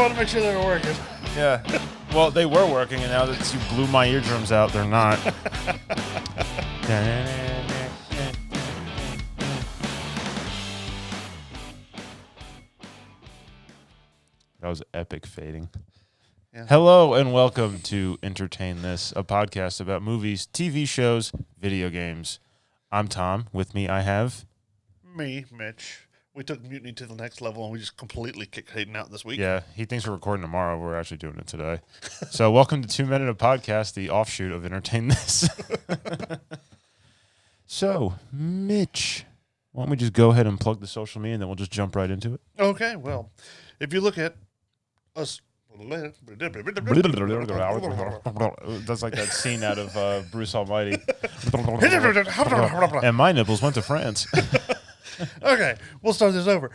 wanted to make sure they were working. Yeah. Well, they were working, and now that you blew my eardrums out, they're not. That was epic fading. Yeah. Hello and welcome to Entertain This, a podcast about movies, TV shows, video games. I'm Tom. With me, I have... Me, Mitch. We took Mutiny to the next level, and we just completely kicked Hayden out this week. Yeah, he thinks we're recording tomorrow. We're actually doing it today. So welcome to 2 Minute of Podcast, the offshoot of Entertain This. So, Mitch, why don't we just go ahead and plug the social media, and then we'll just jump right into it? Okay, well, if you look at us... That's like that scene out of Bruce Almighty. And my nipples went to France. Okay, we'll start this over.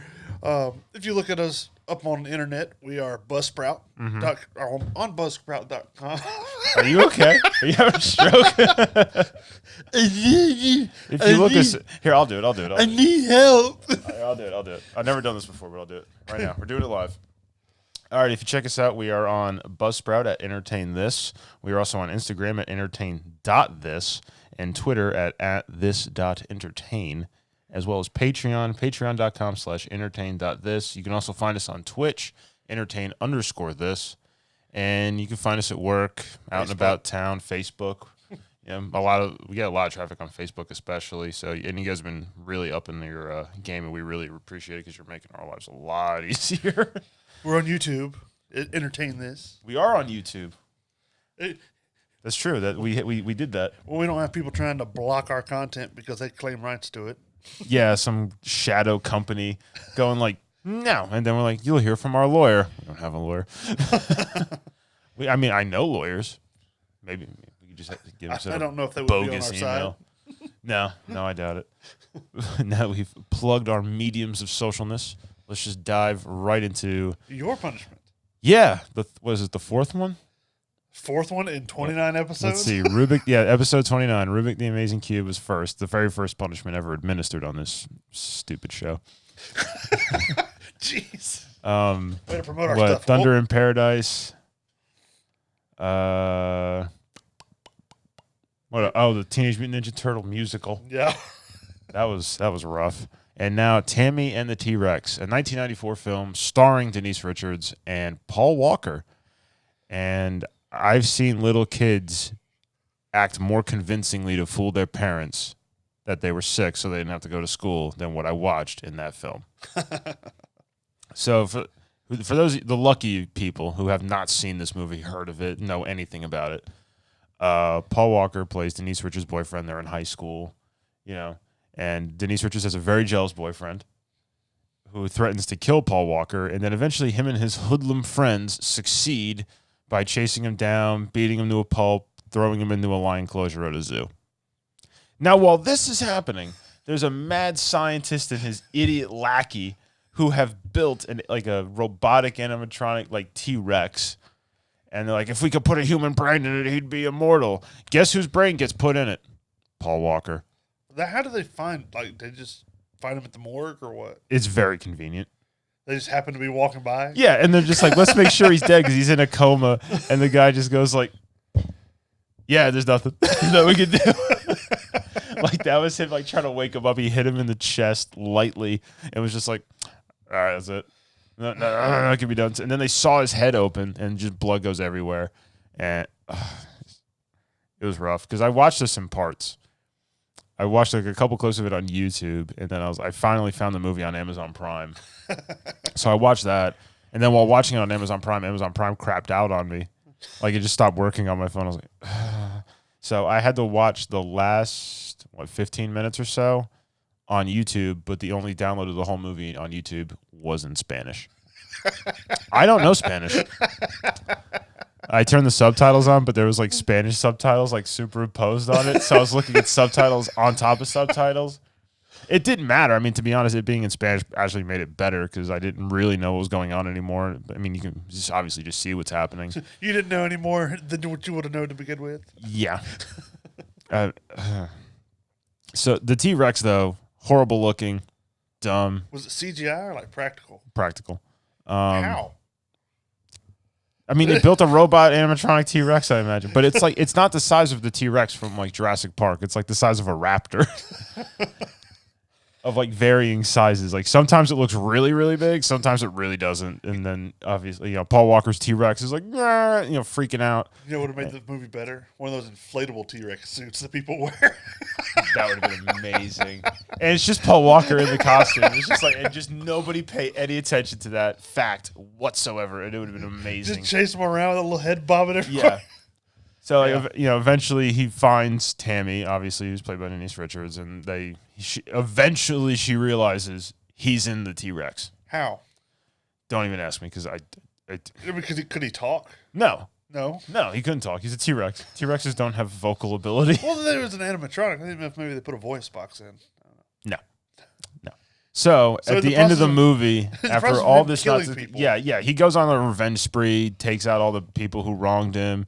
If you look at us up on the internet, we are Buzzsprout. On Buzzsprout.com. Are you okay? Are you having a stroke? If you look at... Here, I'll do it. I need help. I'll do it. I've never done this before, but I'll do it right now. We're doing it live. All right, if you check us out, we are on Buzzsprout at Entertain This. We are also on Instagram at entertain.this and Twitter at this.entertain, as well as Patreon, patreon.com/entertain.this. You can also find us on Twitch, entertain_this, and you can find us at work, out and about town, Facebook. Yeah, we get a lot of traffic on Facebook, especially. So, and you guys have been really up in your game, and we really appreciate it because you're making our lives a lot easier. We're on YouTube. Entertain This. We are on YouTube. That's true. That we did that. Well, we don't have people trying to block our content because they claim rights to it. Yeah, some shadow company going like, no. And then we're like, you'll hear from our lawyer. We don't have a lawyer. I know lawyers. Maybe we could just have to give them I don't know if they would bogus be on our email. No, I doubt it. Now we've plugged our mediums of socialness. Let's just dive right into... Your punishment. Yeah. Was it the fourth one? Fourth one in 29 episodes? Let's see. Episode 29. Rubik the Amazing Cube was first. The very first punishment ever administered on this stupid show. Jeez. Way to promote our stuff. Thunder in Paradise. The Teenage Mutant Ninja Turtle musical. Yeah. That was rough. And now Tammy and the T-Rex, a 1994 film starring Denise Richards and Paul Walker. And I've seen little kids act more convincingly to fool their parents that they were sick so they didn't have to go to school than what I watched in that film. So for those, the lucky people who have not seen this movie, heard of it, know anything about it, Paul Walker plays Denise Richards' boyfriend. They're in high school, and Denise Richards has a very jealous boyfriend who threatens to kill Paul Walker, and then eventually him and his hoodlum friends succeed by chasing him down, beating him to a pulp, throwing him into a lion enclosure at a zoo. Now, while this is happening, there's a mad scientist and his idiot lackey who have built a robotic animatronic T-Rex, and they're like, if we could put a human brain in it, he'd be immortal. Guess whose brain gets put in it? Paul Walker. How do they find, they just find him at the morgue or what? It's very convenient. They just happen to be walking by? Yeah, and they're just like, let's make sure he's dead because he's in a coma. And the guy just goes like, yeah, there's nothing that we can do. That was him trying to wake him up. He hit him in the chest lightly and was just like, all right, that's it. No, that can be done. And then they saw his head open and just blood goes everywhere. And it was rough because I watched this in parts. I watched a couple clips of it on YouTube, and then I finally found the movie on Amazon Prime. So I watched that, and then while watching it on Amazon Prime crapped out on me. It just stopped working on my phone. I was like, so I had to watch the last 15 minutes or so on YouTube, but the only download of the whole movie on YouTube was in Spanish. I don't know Spanish. I turned the subtitles on, but there was Spanish subtitles superimposed on it. So I was looking at subtitles on top of subtitles. It didn't matter. To be honest, it being in Spanish actually made it better because I didn't really know what was going on anymore. You can obviously just see what's happening. You didn't know any more than what you would have known to begin with? Yeah. So the T-Rex, though, horrible looking, dumb. Was it CGI or practical? Practical. How? I mean, they built a robot animatronic T-Rex, I imagine, but it's like it's not the size of the T-Rex from like Jurassic Park. It's like the size of a raptor. Of like varying sizes. Like sometimes it looks really, really big. Sometimes it really doesn't. And then obviously, Paul Walker's T-Rex is like, freaking out. You know what would have made the movie better? One of those inflatable T-Rex suits that people wear. That would have been amazing. And it's just Paul Walker in the costume. It's just like, and just nobody pay any attention to that fact whatsoever. And it would have been amazing. Just chase him around with a little head bobbing everywhere. Yeah. So, eventually he finds Tammy, obviously, who's played by Denise Richards, and eventually she realizes he's in the T-Rex. How? Don't even ask me, because could he talk? No. No? No, he couldn't talk. He's a T-Rex. T-Rexes don't have vocal ability. Well, there was an animatronic. I didn't know if maybe they put a voice box in. No. So at the end of the movie, after all this he goes on a revenge spree, takes out all the people who wronged him.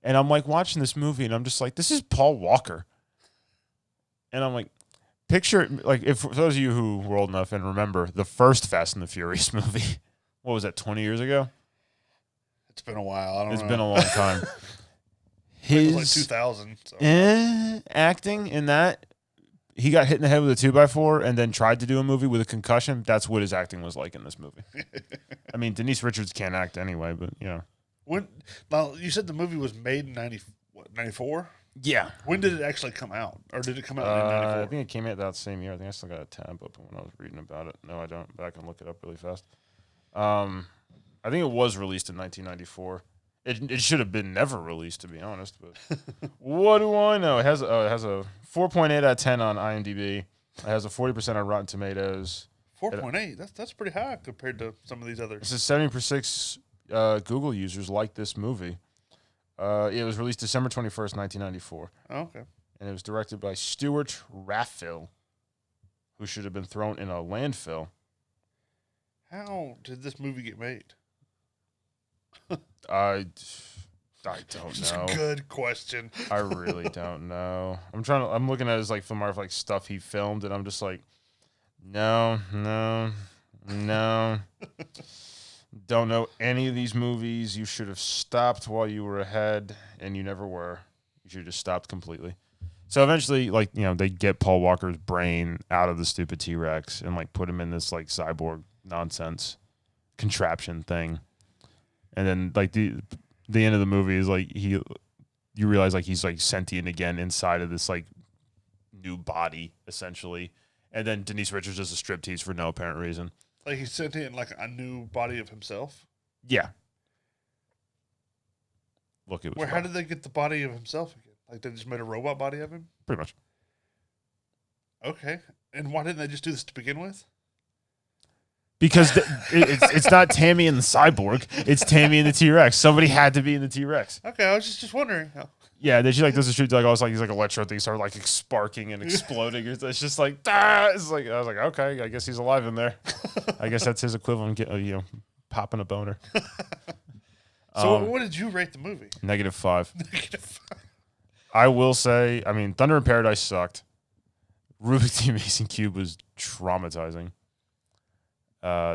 And I'm like watching this movie, and I'm just like, this is Paul Walker. And I'm like, picture, like, if for those of you who were old enough and remember the first Fast and the Furious movie, what was that, 20 years ago? It's been a while. I don't know. It's been a long time. It was like 2000. So. Acting in that, he got hit in the head with a 2x4 and then tried to do a movie with a concussion. That's what his acting was like in this movie. I mean, Denise Richards can't act anyway, but, Now, you said the movie was made in 94? Yeah. When did it actually come out? Or did it come out in 94? I think it came out that same year. I think I still got a tab open when I was reading about it. No, I don't. But I can look it up really fast. I think it was released in 1994. It should have been never released, to be honest. But what do I know? It has a 4.8 out of 10 on IMDb. It has a 40% on Rotten Tomatoes. 4.8? That's pretty high compared to some of these others. This is 70% Google users like this movie. It was released December 21st, 1994. Oh, okay. And it was directed by Stuart Raffil, who should have been thrown in a landfill. How did this movie get made? I don't know. It's a good question. I really don't know. I'm looking at his like filmography, like stuff he filmed, and I'm just like, no. Don't know any of these movies. You should have stopped while you were ahead, and you never were. You should have just stopped completely. So eventually, they get Paul Walker's brain out of the stupid T-Rex and put him in this cyborg nonsense contraption thing. And then the end of the movie is you realize he's sentient again inside of this new body essentially. And then Denise Richards does a striptease for no apparent reason. He's sentient in a new body of himself? Yeah. Look, it was. How did they get the body of himself again? They just made a robot body of him? Pretty much. Okay. And why didn't they just do this to begin with? Because it's not Tammy and the cyborg. It's Tammy and the T-Rex. Somebody had to be in the T-Rex. Okay, I was just wondering. Yeah, then she does the shoot he's electro things start sparking and exploding. It's just ah! It's I was like, okay, I guess he's alive in there. I guess that's his equivalent, popping a boner. So what did you rate the movie? -5. -5. I will say, Thunder in Paradise sucked. Rubik's the Amazing Cube was traumatizing.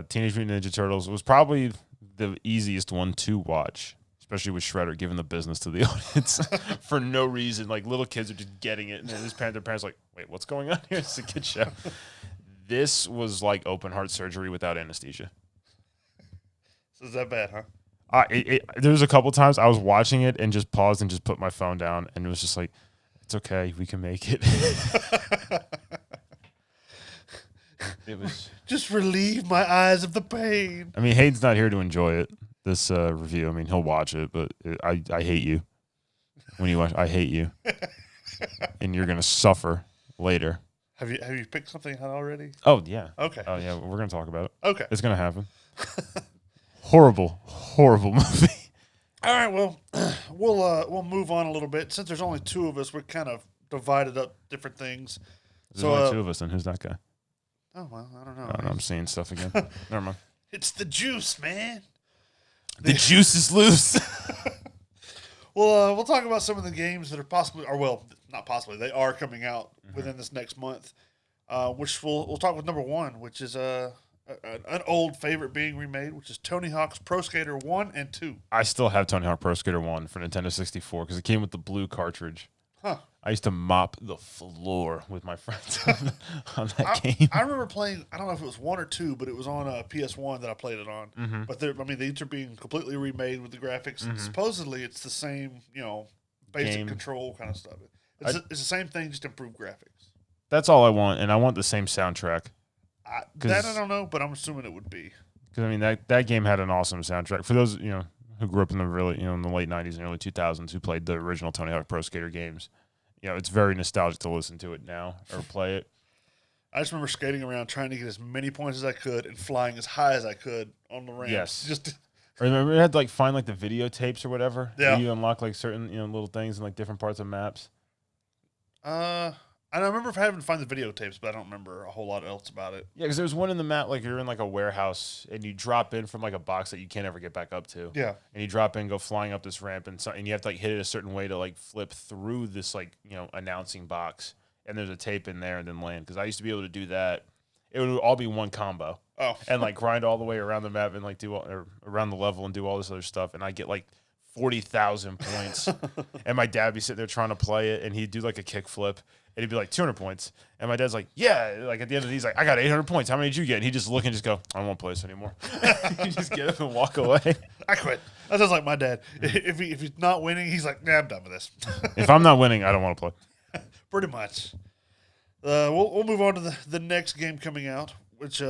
Teenage Mutant Ninja Turtles was probably the easiest one to watch, especially with Shredder giving the business to the audience for no reason. Little kids are just getting it, and then their parents wait, what's going on here? It's a kid show. This was like open heart surgery without anesthesia. So is that bad, huh? There was a couple times I was watching it and just paused and just put my phone down, and it was just it's okay, we can make it. It was just relieve my eyes of the pain. Hayden's not here to enjoy it. This review. He'll watch it, but I hate you when you watch. I hate you, and you're gonna suffer later. Have you picked something out already? Oh yeah. Okay. Oh yeah. We're gonna talk about it. Okay. It's gonna happen. Horrible movie. All right. Well, we'll move on a little bit. Since there's only two of us, we're kind of divided up different things. There's only two of us, and who's that guy? Oh, well, I don't know. I'm seeing stuff again. Never mind. It's the juice, man. The juice is loose. Well, we'll talk about some of the games that are possibly, not possibly, they are coming out within this next month. Which we'll talk with number one, which is an old favorite being remade, which is Tony Hawk's Pro Skater 1 and 2. I still have Tony Hawk Pro Skater 1 for Nintendo 64 because it came with the blue cartridge. Huh. I used to mop the floor with my friends on that game. I remember playing, I don't know if it was 1 or 2, but it was on PS1 that I played it on. Mm-hmm. But these are being completely remade with the graphics. Mm-hmm. Supposedly, it's the same, basic Game. control kind of stuff. It's the same thing, just improved graphics. That's all I want, and I want the same soundtrack. That I don't know, but I'm assuming it would be. Because, I mean, that game had an awesome soundtrack. For those, who grew up in the in the late 90s and early 2000s who played the original Tony Hawk Pro Skater games, it's very nostalgic to listen to it now or play it. I just remember skating around trying to get as many points as I could and flying as high as I could on the ramp. Yes. I remember you had to find the videotapes or whatever. Yeah. You unlock certain little things in different parts of maps. I remember having to find the videotapes, but I don't remember a whole lot else about it. Yeah, because there's one in the map you're in a warehouse and you drop in from a box that you can't ever get back up to. Yeah. And you drop in, go flying up this ramp, and you have to hit it a certain way to flip through this announcing box. And there's a tape in there and then land. Because I used to be able to do that. It would all be one combo. Oh. And grind all the way around the map and or around the level and do all this other stuff. And I get 40,000 points. And my dad would be sitting there trying to play it, and he'd do a kick flip. And he'd be 200 points. And my dad's yeah. At the end of these, I got 800 points. How many did you get? And he'd just look and just go, I don't want to play this anymore. You just get up and walk away. I quit. That sounds like my dad. If he's not winning, he's like, nah, I'm done with this. If I'm not winning, I don't want to play. Pretty much. We'll move on to the next game coming out, which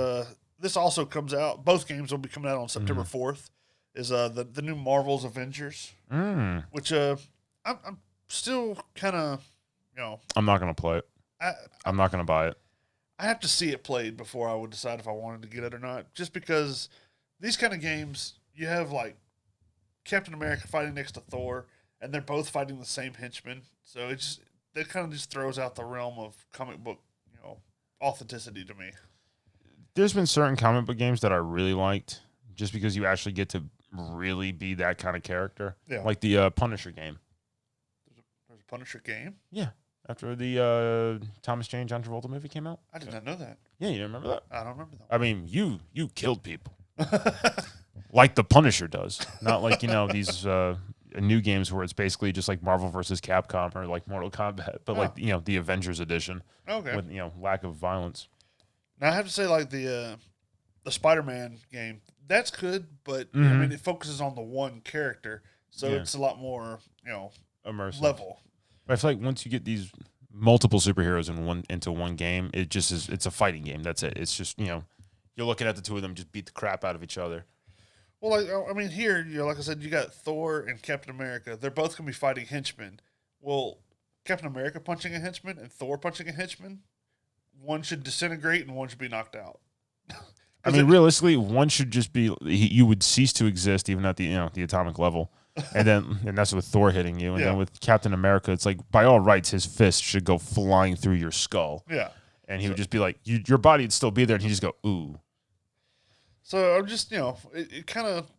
this also comes out. Both games will be coming out on September 4th. Is the new Marvel's Avengers, which I'm still kind of, I'm not going to play it. I'm not going to buy it. I have to see it played before I would decide if I wanted to get it or not. Just because these kind of games, you have Captain America fighting next to Thor, and they're both fighting the same henchman. So that kind of just throws out the realm of comic book, authenticity to me. There's been certain comic book games that I really liked, just because you actually get to really be that kind of character. Yeah. Like the Punisher game. There's a Punisher game? Yeah. After the Thomas Jane John Travolta movie came out. I did not know that. Yeah, you didn't remember that? I don't remember that. I mean, you killed people. Like the Punisher does. Not these new games where it's basically just Marvel versus Capcom or Mortal Kombat, but the Avengers edition. Okay. With lack of violence. Now I have to say the Spider-Man game, that's good, but I mean it focuses on the one character, so it's a lot more, immersive level. But I feel like once you get these multiple superheroes into one game, it's a fighting game. That's it. It's just, you're looking at the two of them just beat the crap out of each other. Well, I mean, here, like I said, you got Thor and Captain America. They're both going to be fighting henchmen. Well, Captain America punching a henchman and Thor punching a henchman, one should disintegrate and one should be knocked out. I mean, realistically, one should just be, you would cease to exist even at the atomic level. And that's with Thor hitting you. And then with Captain America, it's by all rights, his fist should go flying through your skull. Yeah. And he would just be your body would still be there, and he'd just go, ooh. So I'm just, it kind of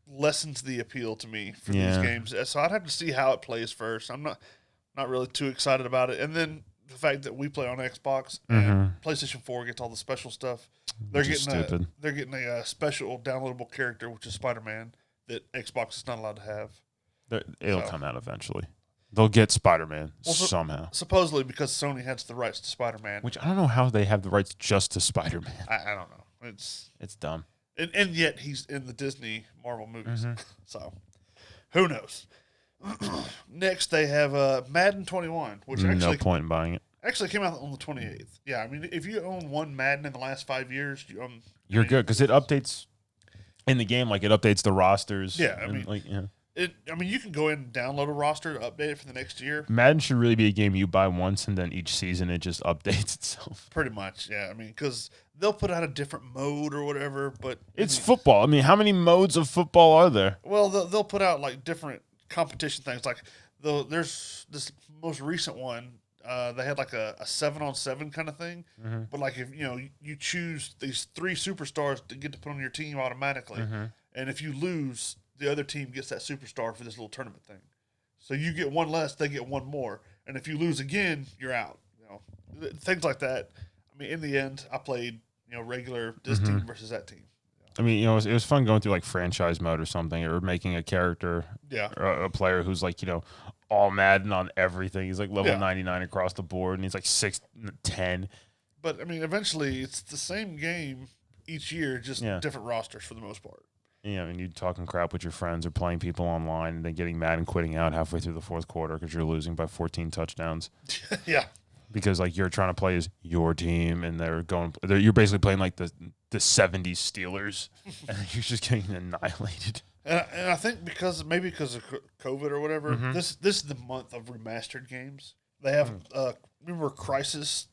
lessens the appeal to me for these games. So I'd have to see how it plays first. I'm not really too excited about it. And then the fact that we play on Xbox and PlayStation 4 gets all the special stuff. They're getting a special downloadable character, which is Spider-Man, that Xbox is not allowed to have. It'll come out eventually. They'll get Spider-Man somehow. Supposedly because Sony has the rights to Spider-Man. Which I don't know how they have the rights just to Spider-Man. I don't know. It's dumb. And yet he's in the Disney Marvel movies. So who knows? Next they have Madden 21, which no point in buying it. Actually came out on the 28th. Yeah, I mean, if you own one Madden in the last 5 years, you're good because it updates in the game. It updates the rosters. Yeah, I mean, you can go in and download a roster to update it for the next year. Madden should really be a game you buy once, and then each season it just updates itself. Pretty much, yeah. I mean, because they'll put out a different mode or whatever, but it's football. I mean, how many modes of football are there? Well, they'll put out different competition things. There's this most recent one. They had a 7-on-7 kind of thing, but if you choose these 3 superstars to get to put on your team automatically, and if you lose, the other team gets that superstar for this little tournament thing. So you get one less, they get one more, and if you lose again, you're out. Things like that. I mean, in the end, I played regular this team versus that team. I mean, it was fun going through like franchise mode or something, or making a character, or a player who's like, all Madden on everything. He's like level 99 across the board, and he's like 6'10". But I mean, eventually, it's the same game each year, just different rosters for the most part. Yeah, and you talking crap with your friends or playing people online, and then getting mad and quitting out halfway through the fourth quarter because you're losing by 14 touchdowns. Yeah. Because like you're trying to play as your team, and you're basically playing like the 70s Steelers, and you're just getting annihilated. And I think because of COVID or whatever, this is the month of remastered games. They have remember Crisis.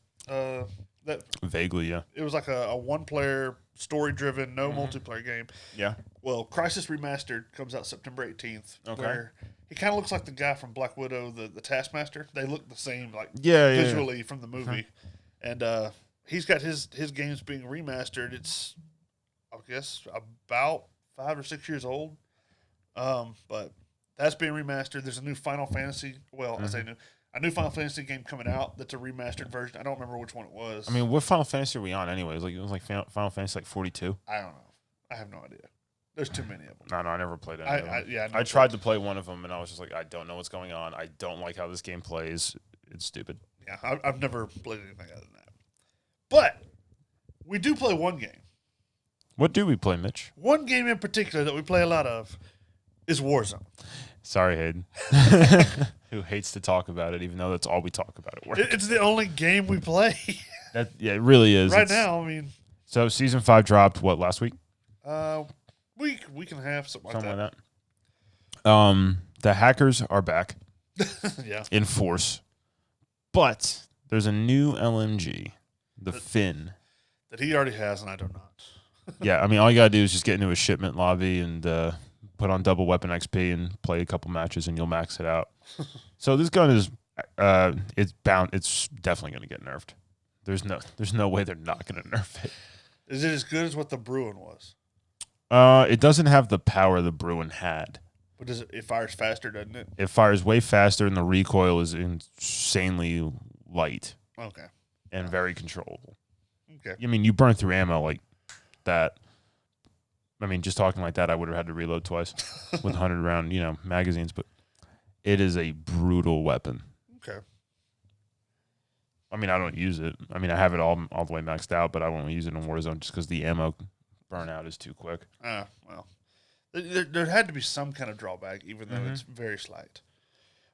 That vaguely, yeah. It was like a one-player, story-driven, no multiplayer game. Yeah. Well, Crisis Remastered comes out September 18th. Okay. Where he kind of looks like the guy from Black Widow, the Taskmaster. They look the same, visually from the movie. And he's got his games being remastered. It's, I guess, about 5 or 6 years old. But that's being remastered. There's a new Final Fantasy. Well, I say new. A new Final Fantasy game coming out that's a remastered version. I don't remember which one it was. I mean, what Final Fantasy are we on anyways? Like it was like Final Fantasy like 42. I don't know. I have no idea. There's too many of them. No, I never played any of them. I tried to play one of them, and I was just like, I don't know what's going on. I don't like how this game plays. It's stupid. Yeah, I've never played anything other than that. But we do play one game. What do we play, Mitch? One game in particular that we play a lot of is Warzone. Sorry, Hayden. Who hates to talk about it, even though that's all we talk about at work. It's the only game we play. It really is. Right now, I mean. So season 5 dropped, last week? Week and a half, something like that. The hackers are back. Yeah. In force. But there's a new LMG, the Finn. That he already has, and I do not. Yeah, I mean, all you got to do is just get into a shipment lobby and put on double weapon XP and play a couple matches, and you'll max it out. So this gun is, it's definitely going to get nerfed. There's no way they're not going to nerf it. Is it as good as what the Bruin was? It doesn't have the power the Bruin had. But it fires faster, doesn't it? It fires way faster, and the recoil is insanely light. Okay. And very controllable. Okay. I mean, you burn through ammo like that. I mean, just talking like that, I would have had to reload twice with 100-round, magazines. But it is a brutal weapon. Okay. I mean, I don't use it. I mean, I have it all the way maxed out, but I won't use it in Warzone just because the ammo burnout is too quick. Well, there had to be some kind of drawback, even though it's very slight.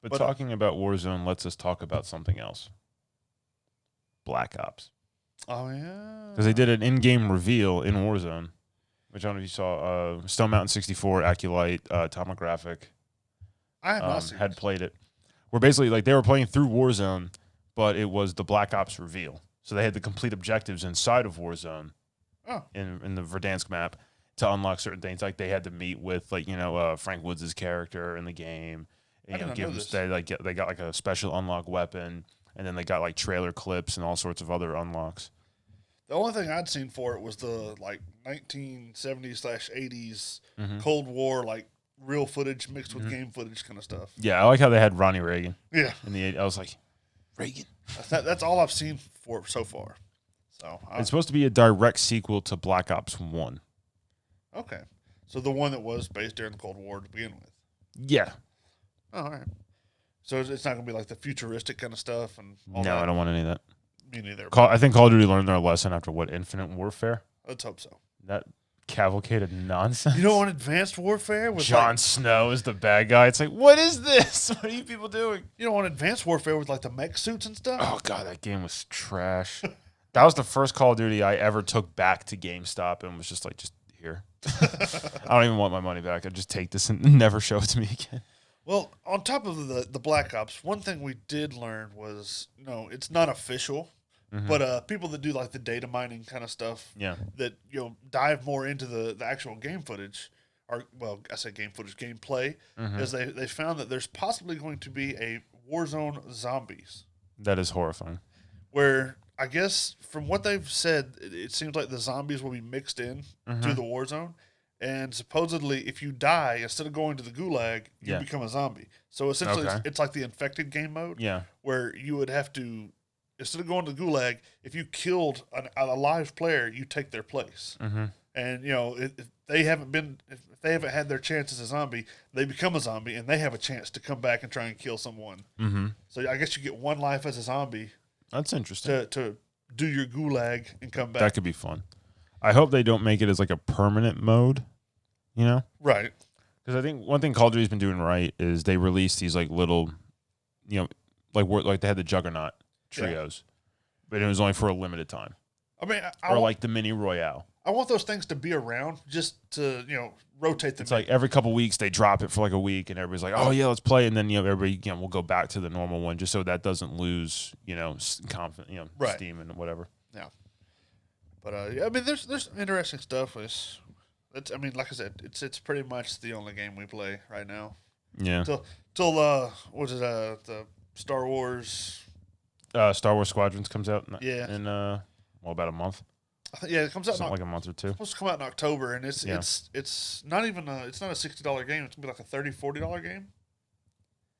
But talking about Warzone lets us talk about something else. Black Ops. Oh, yeah. Because they did an in-game reveal in Warzone, which I don't know if you saw. Stone Mountain 64, Aculite, Tomographic. I have not seen had played it. Where basically, like, they were playing through Warzone, but it was the Black Ops reveal. So they had the complete objectives inside of Warzone in the Verdansk map to unlock certain things. Like, they had to meet with, like, Frank Woods' character in the game. And, they got, like, a special unlock weapon. And then they got, like, trailer clips and all sorts of other unlocks. The only thing I'd seen for it was the, like, 1970s/80s Cold War, like, real footage mixed with game footage kind of stuff. Yeah, I like how they had Ronnie Reagan. Yeah. I was like, Reagan. That's all I've seen for so far. So it's supposed to be a direct sequel to Black Ops 1. Okay. So the one that was based during the Cold War to begin with. Yeah. Oh, all right. So it's not going to be like the futuristic kind of stuff and all that? No, I don't want any of that. Me neither. I think Call of Duty learned their lesson after Infinite Warfare? Let's hope so. That cavalcade nonsense. You don't want Advanced Warfare? With Jon Snow is the bad guy. It's like, what is this? What are you people doing? You don't want Advanced Warfare with like the mech suits and stuff? Oh, God, that game was trash. That was the first Call of Duty I ever took back to GameStop and was just like, just here. I don't even want my money back. I'd just take this and never show it to me again. Well, on top of the Black Ops, one thing we did learn was, it's not official, but people that do like the data mining kind of stuff, that dive more into the actual game footage, or I say game footage, gameplay, is they found that there's possibly going to be a Warzone Zombies. That is horrifying. Where I guess from what they've said, it seems like the zombies will be mixed in to the Warzone. And supposedly, if you die, instead of going to the gulag, you become a zombie. So essentially, it's like the infected game mode, where you would have to instead of going to the gulag, if you killed a live player, you take their place. Mm-hmm. And if they haven't had their chance as a zombie, they become a zombie, and they have a chance to come back and try and kill someone. Mm-hmm. So I guess you get one life as a zombie. That's interesting. To do your gulag and come back. That could be fun. I hope they don't make it as like a permanent mode. Right. Because I think one thing Call of Duty's been doing right is they release these like little, like they had the Juggernaut trios, but it was only for a limited time. I mean, or like the mini Royale. I want those things to be around just to rotate them. It's like every couple weeks they drop it for like a week, and everybody's like, "Oh yeah, let's play," and then everybody will go back to the normal one just so that doesn't lose confidence, right. steam and whatever. Yeah. But I mean, there's interesting stuff. I mean, like I said, it's pretty much the only game we play right now. Yeah. Till what is it? The Star Wars. Star Wars Squadrons comes out. In about a month. It comes out like a month or two. It's supposed to come out in October, and it's not even it's not a $60 game. It's gonna be like a $30-$40 game.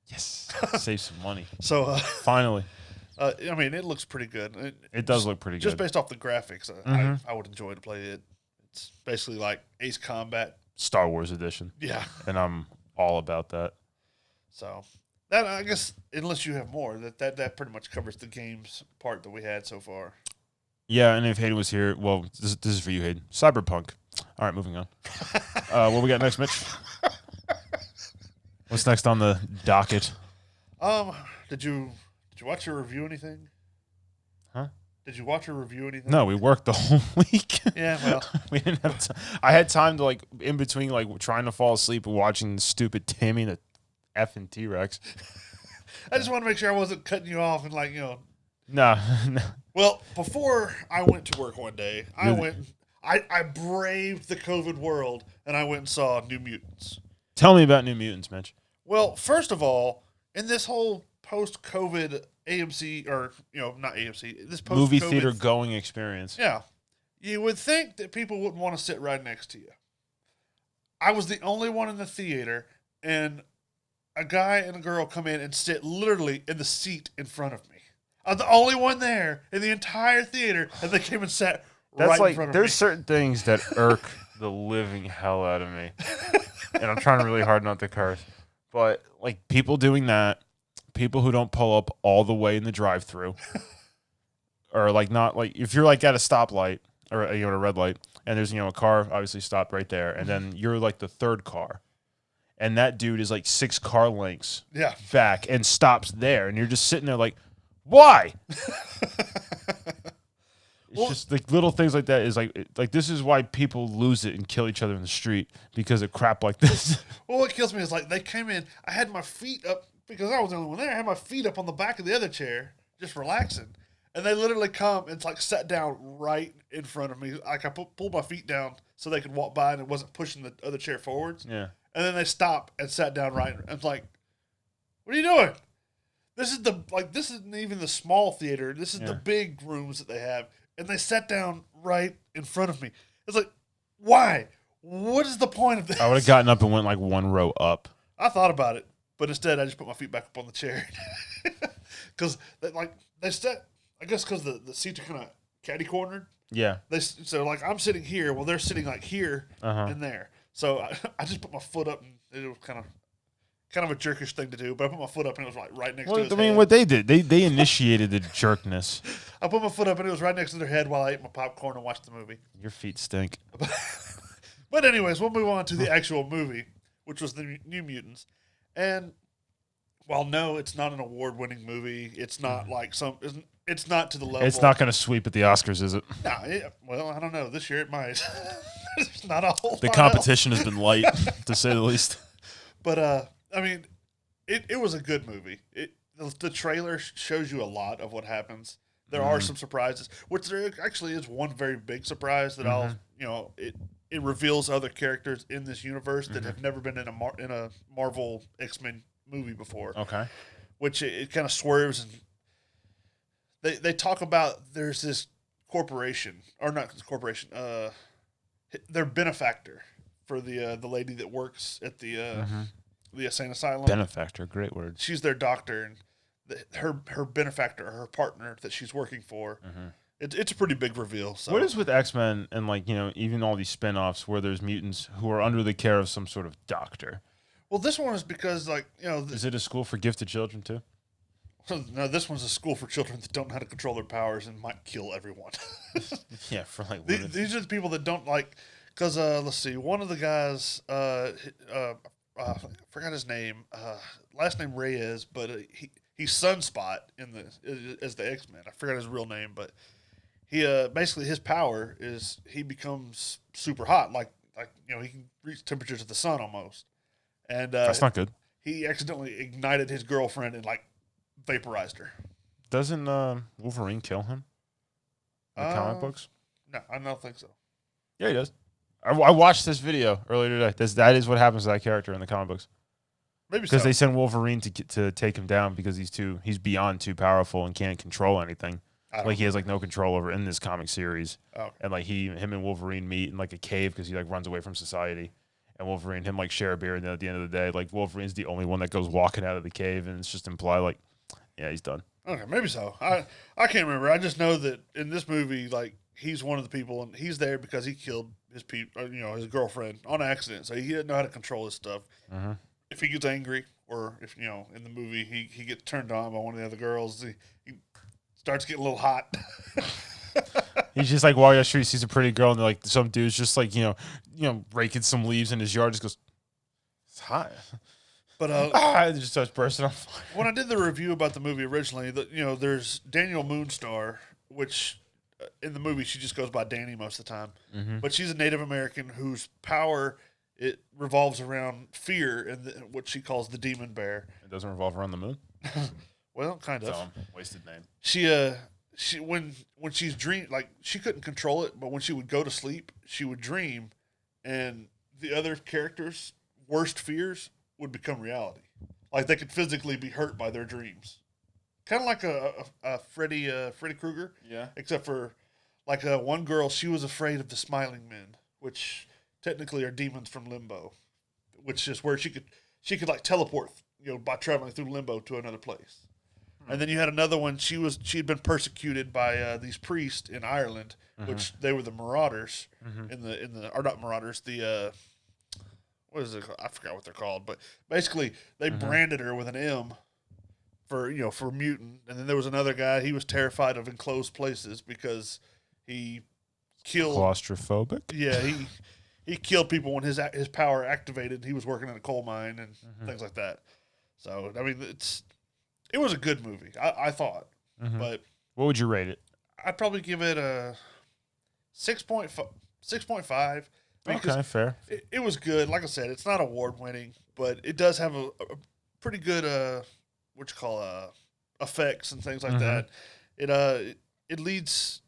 Yes, save some money. So finally, I mean, it looks pretty good. It does look pretty good, just based off the graphics. I would enjoy to play it. It's basically like Ace Combat Star Wars edition. Yeah, and I'm all about that. So that, I guess, unless you have more, that pretty much covers the games part that we had so far. Yeah, and if Hayden was here, well, this is for you, Hayden. Cyberpunk. All right, moving on. What we got next, Mitch? What's next on the docket? Did you watch or review anything? Huh? Did you watch or review anything? No, we worked the whole week. Yeah, well, we didn't have time. I had time to in between trying to fall asleep and watching the stupid Timmy the effing T-Rex. I just want to make sure I wasn't cutting you off and No. Well, before I went to work one day, I braved the COVID world and I went and saw New Mutants. Tell me about New Mutants, Mitch. Well, first of all, in this whole post-COVID AMC, or not AMC, this post-COVID movie theater going experience. Yeah, you would think that people wouldn't want to sit right next to you. I was the only one in the theater, and a guy and a girl come in and sit literally in the seat in front of me. I'm the only one there in the entire theater, and they came and sat right in front of me. There's certain things that irk the living hell out of me, and I'm trying really hard not to curse. But people doing that, people who don't pull up all the way in the drive-through, or if you're at a stoplight or a red light, and there's a car obviously stopped right there, and then you're the third car. And that dude is 6 car lengths back and stops there. And you're just sitting there why? It's just little things like that is this is why people lose it and kill each other in the street because of crap like this. Well, what kills me is they came in, I had my feet up because I was the only one there. I had my feet up on the back of the other chair, just relaxing. And they literally come and sat down right in front of me. I pulled my feet down so they could walk by and it wasn't pushing the other chair forwards. Yeah. And then they stopped and sat down right. I'm like, what are you doing? This is this isn't even the small theater. This is the big rooms that they have. And they sat down right in front of me. It's why? What is the point of this? I would have gotten up and went one row up. I thought about it, but instead I just put my feet back up on the chair. Because they sat, I guess because the seats are kind of catty cornered. Yeah. So I'm sitting here, well they're sitting here and there. So I just put my foot up, and it was kind of a jerkish thing to do, but I put my foot up and it was right next to his head. What they did, they initiated the jerkness. I put my foot up and it was right next to their head while I ate my popcorn and watched the movie. Your feet stink. But anyways, we'll move on to the actual movie, which was the New Mutants. And while no, it's not an award-winning movie. It's not it's not to the level. It's not going to sweep at the Oscars, is it? No, well, I don't know. This year it might. There's not a whole. The competition has been light, to say the least. But I mean, it was a good movie. The trailer shows you a lot of what happens. There are some surprises, which there actually is one very big surprise that it reveals other characters in this universe that have never been in a Marvel X-Men movie before. Okay. Which it kind of swerves, and they talk about there's this corporation, or not corporation, their benefactor for the lady that works at the insane asylum. Benefactor, great word. She's their doctor, and her benefactor, her partner that she's working for. It's a pretty big reveal. So. What is with X-Men and even all these spin-offs where there's mutants who are under the care of some sort of doctor? Well, this one is because is it a school for gifted children too? No, this one's a school for children that don't know how to control their powers and might kill everyone. Yeah, for these are the people that don't like. Because let's see, one of the guys, I forgot his name, last name Reyes, but he's Sunspot as the X-Men. I forgot his real name, but he basically his power is he becomes super hot, like he can reach temperatures of the sun almost. And that's not good. He accidentally ignited his girlfriend and vaporized her. Doesn't Wolverine kill him in the comic books? No, I don't think so. Yeah, he does. I watched this video earlier today. That is what happens to that character in the comic books. Maybe because they send Wolverine to take him down because he's beyond too powerful and can't control anything. He has no control over in this comic series. Oh. And him and Wolverine meet in a cave because he runs away from society. And Wolverine and him share a beer, and then at the end of the day, Wolverine's the only one that goes walking out of the cave, and it's just implied yeah, he's done. Okay, maybe so. I can't remember. I just know that in this movie, he's one of the people, and he's there because he killed his his girlfriend on accident. So he didn't know how to control his stuff. Mm-hmm. If he gets angry, or if in the movie he gets turned on by one of the other girls, he starts getting a little hot. He's just walking down the street, sees a pretty girl, and some dude's just raking some leaves in his yard. Just goes, it's hot. But it just starts bursting on fire. When I did the review about the movie originally, there's Daniel Moonstar, which in the movie she just goes by Danny most of the time. Mm-hmm. But she's a Native American whose power it revolves around fear and what she calls the demon bear. It doesn't revolve around the moon. Well, kind of. Wasted name. She when she's she couldn't control it, but when she would go to sleep, she would dream, and the other characters' worst fears would become reality. They could physically be hurt by their dreams, kind of like a Freddy Krueger. Yeah. Except for one girl, she was afraid of the Smiling Men, which technically are demons from Limbo, which is where she could teleport by traveling through Limbo to another place. And then you had another one. She had been persecuted by these priests in Ireland, which they were the Marauders or not Marauders. The what is it called? I forgot what they're called, but basically they branded her with an M for mutant. And then there was another guy. He was terrified of enclosed places because he killed claustrophobic. Yeah, he killed people when his power activated. He was working in a coal mine and things like that. So I mean, it was a good movie, I thought. But what would you rate it? I'd probably give it a 6.5. Okay, fair. It was good. Like I said, it's not award-winning, but it does have a pretty good, effects and things like that. It leads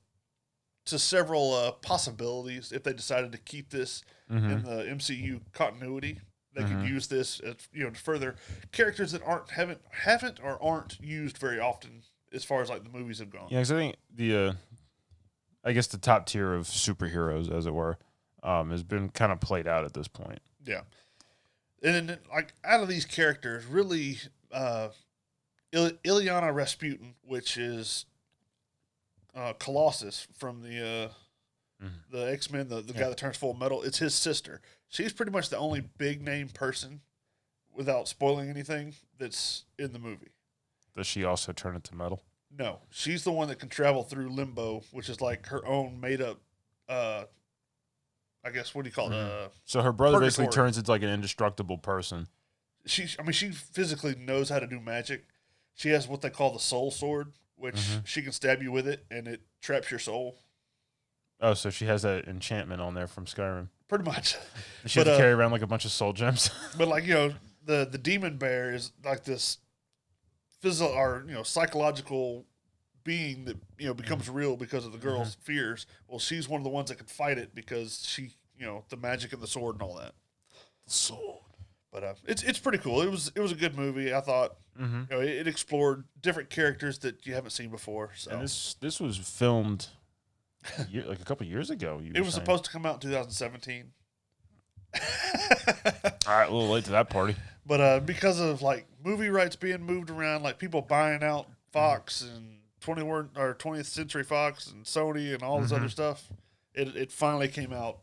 to several possibilities if they decided to keep this in the MCU continuity. They could use this, to further characters that haven't or aren't used very often as far as the movies have gone. Yeah, because I think the top tier of superheroes, as it were, has been kind of played out at this point. Yeah, and then out of these characters, really, Ilyana Rasputin, which is Colossus from the X-Men, the guy that turns full metal, it's his sister. She's pretty much the only big name person, without spoiling anything, that's in the movie. Does she also turn into metal? No, she's the one that can travel through Limbo, which is her own made up. I guess what do you call it? So her brother purgatory. basically turns into an indestructible person. She physically knows how to do magic. She has what they call the soul sword, which she can stab you with it, and it traps your soul. Oh, so she has that enchantment on there from Skyrim. Pretty much. She has to carry around a bunch of soul gems. But the demon bear is this physical or psychological being that becomes real because of the girl's fears. Well, she's one of the ones that could fight it because she the magic of the sword and all that. The sword. But it's pretty cool. It was a good movie. I thought it explored different characters that you haven't seen before. So and this was filmed a couple years ago. It was supposed to come out in 2017. All right, a little late to that party. But because of like movie rights being moved around, like people buying out Fox and 20th Century Fox and Sony and all this other stuff, it finally came out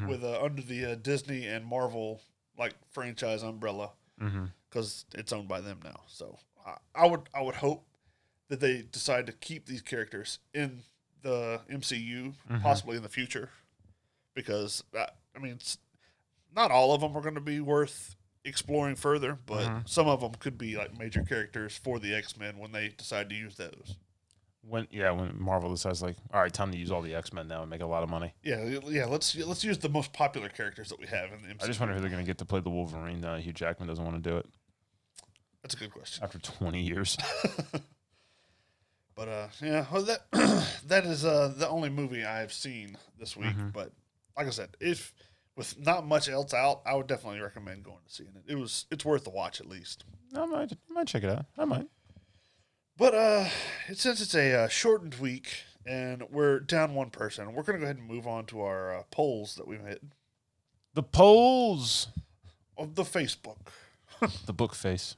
with under the Disney and Marvel like franchise umbrella because it's owned by them now. So I would hope that they decide to keep these characters in the MCU, possibly in the future, because not all of them are going to be worth exploring further, but some of them could be like major characters for the X-Men when they decide to use those. When Marvel decides like, all right, time to use all the X-Men now and make a lot of money. Yeah. Let's use the most popular characters that we have in the MCU. I just wonder who they're going to get to play the Wolverine. Hugh Jackman doesn't want to do it. That's a good question. After 20 years. But that is the only movie I've seen this week. But like I said, if with not much else out, I would definitely recommend going to seeing it. It's worth the watch at least. I might check it out. I might. But since it's a shortened week and we're down one person, we're going to go ahead and move on to our polls that we've hit. The polls Of the Facebook. The book face.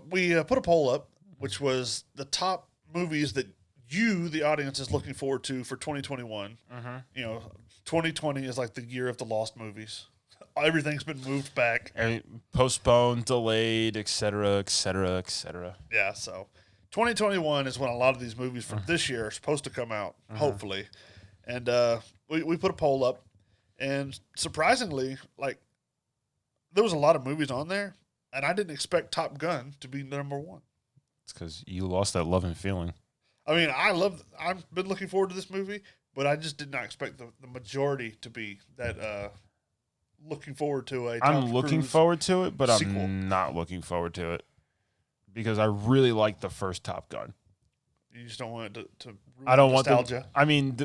We put a poll up, which was the top movies that you, the audience, is looking forward to for 2021. 2020 is like the year of the lost movies. Everything's been moved back. Postponed, delayed, etc., etc., etc. Yeah, so 2021 is when a lot of these movies from this year are supposed to come out, hopefully. And we put a poll up, and surprisingly, like, there was a lot of movies on there, and I didn't expect Top Gun to be number one. It's because you lost that love and feeling. I mean, I've been looking forward to this movie, but I just did not expect the majority to be that looking forward to a Tom I'm looking Cruise forward to it, but sequel. I'm not looking forward to it because I really like the first Top Gun. You just don't want it to ruin I don't nostalgia. want the, I mean,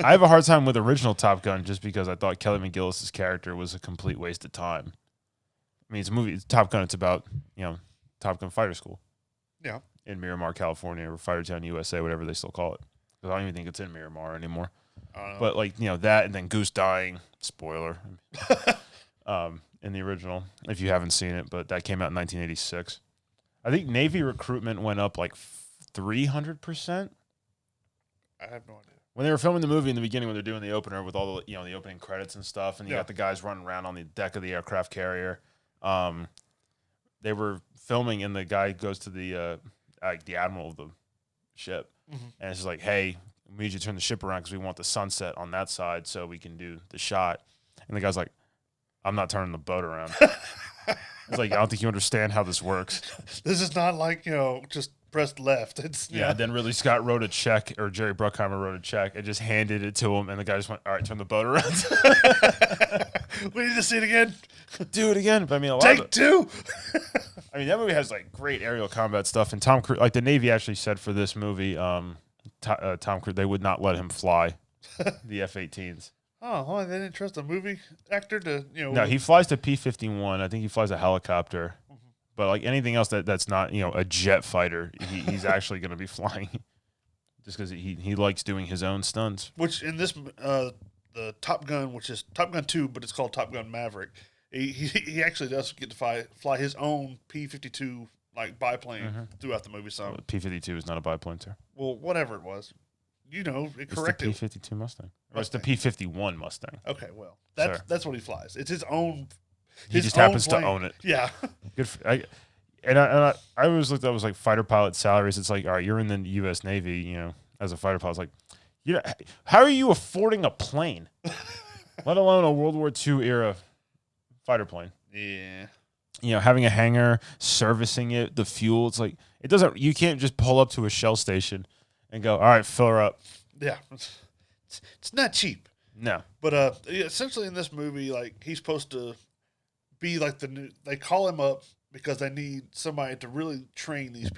I have a hard time with original Top Gun just because I thought Kelly McGillis' character was a complete waste of time. I mean, it's Top Gun. It's about, Top Gun Fighter School. Yeah. In Miramar, California, or Firetown, USA, whatever they still call it. Because I don't even think it's in Miramar anymore. But that, and then Goose dying, spoiler, in the original, if you haven't seen it, but that came out in 1986. I think Navy recruitment went up like 300%. I have no idea. When they were filming the movie in the beginning, when they're doing the opener with all the the opening credits and stuff, and you got the guys running around on the deck of the aircraft carrier, they were filming, and the guy goes to the admiral of the ship, and it's just like, hey, we need you to turn the ship around because we want the sunset on that side so we can do the shot. And the guy's like, I'm not turning the boat around. It's like, I don't think you understand how this works. This is not like, just press left. It's Then Ridley Scott wrote a check, or Jerry Bruckheimer wrote a check and just handed it to him, and the guy just went, all right, turn the boat around. We need to see it again. Do it again. But I mean, Take two. I mean, that movie has like great aerial combat stuff, and Tom Cruise, like the Navy actually said for this movie, Tom Cruise, they would not let him fly the F-18s. Oh, they didn't trust a movie actor to, No, he flies the P-51. I think he flies a helicopter. But like anything else that's not, a jet fighter, he's actually going to be flying just because he likes doing his own stunts. Which in this, the Top Gun, which is Top Gun 2, but it's called Top Gun Maverick, he actually does get to fly his own P-52 like biplane throughout the movie. So Well, P-52 is not a biplane, sir. Well, whatever it was, it corrected. It's the P-52 Mustang. Or it's the P-51 Mustang. Okay, well, that's what he flies. It's his own. He just happens to own it. Yeah. Good. I always looked at it was like fighter pilot salaries. It's like, all right, you're in the U.S. Navy, as a fighter pilot. It's like, how are you affording a plane, let alone a World War II era fighter plane? Yeah. Having a hangar, servicing it, the fuel. It's like you can't just pull up to a Shell station and go, all right, fill her up. Yeah. It's not cheap. No. But essentially in this movie, like, he's supposed to be like they call him up because they need somebody to really train these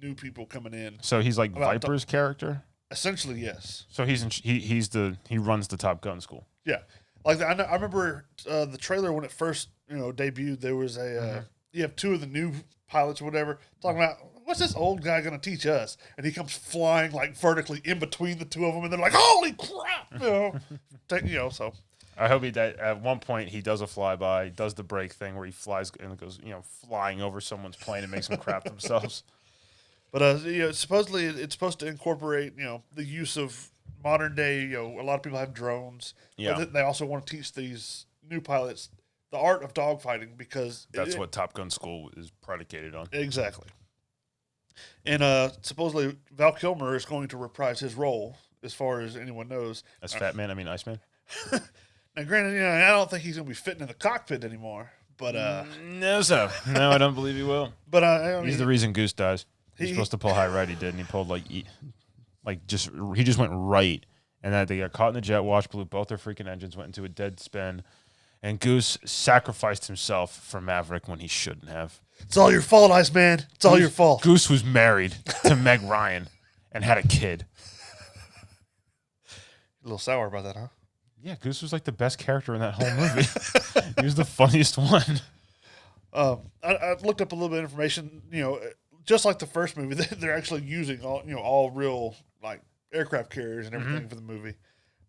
new people coming in. So he's like Viper's character? Essentially, yes. So he runs the Top Gun school. Yeah. Like, I remember the trailer when it first, debuted, there was you have two of the new pilots or whatever talking about, what's this old guy going to teach us? And he comes flying like vertically in between the two of them, and they're like, holy crap! So. I I hope at one point he does a flyby, does the break thing where he flies and goes, flying over someone's plane and makes them crap themselves. But supposedly it's supposed to incorporate the use of modern day. A lot of people have drones. Yeah. But they also want to teach these new pilots the art of dogfighting because that's what Top Gun School is predicated on. Exactly. And supposedly Val Kilmer is going to reprise his role, as far as anyone knows. As Fat Man, Iceman. Now, granted, I don't think he's going to be fitting in the cockpit anymore. But no, sir. No, I don't believe he will. But he's the reason Goose dies. He's supposed to pull high right. He did, and he pulled he just went right, and then they got caught in the jet wash, blew both their freaking engines, went into a dead spin, and Goose sacrificed himself for Maverick when he shouldn't have. It's all your fault, Iceman. It's all your fault. Goose was married to Meg Ryan and had a kid. A little sour about that, huh? Yeah, Goose was like the best character in that whole movie. He was the funniest one. I looked up a little bit of information. Just like the first movie, they're actually using all real aircraft carriers and everything for the movie.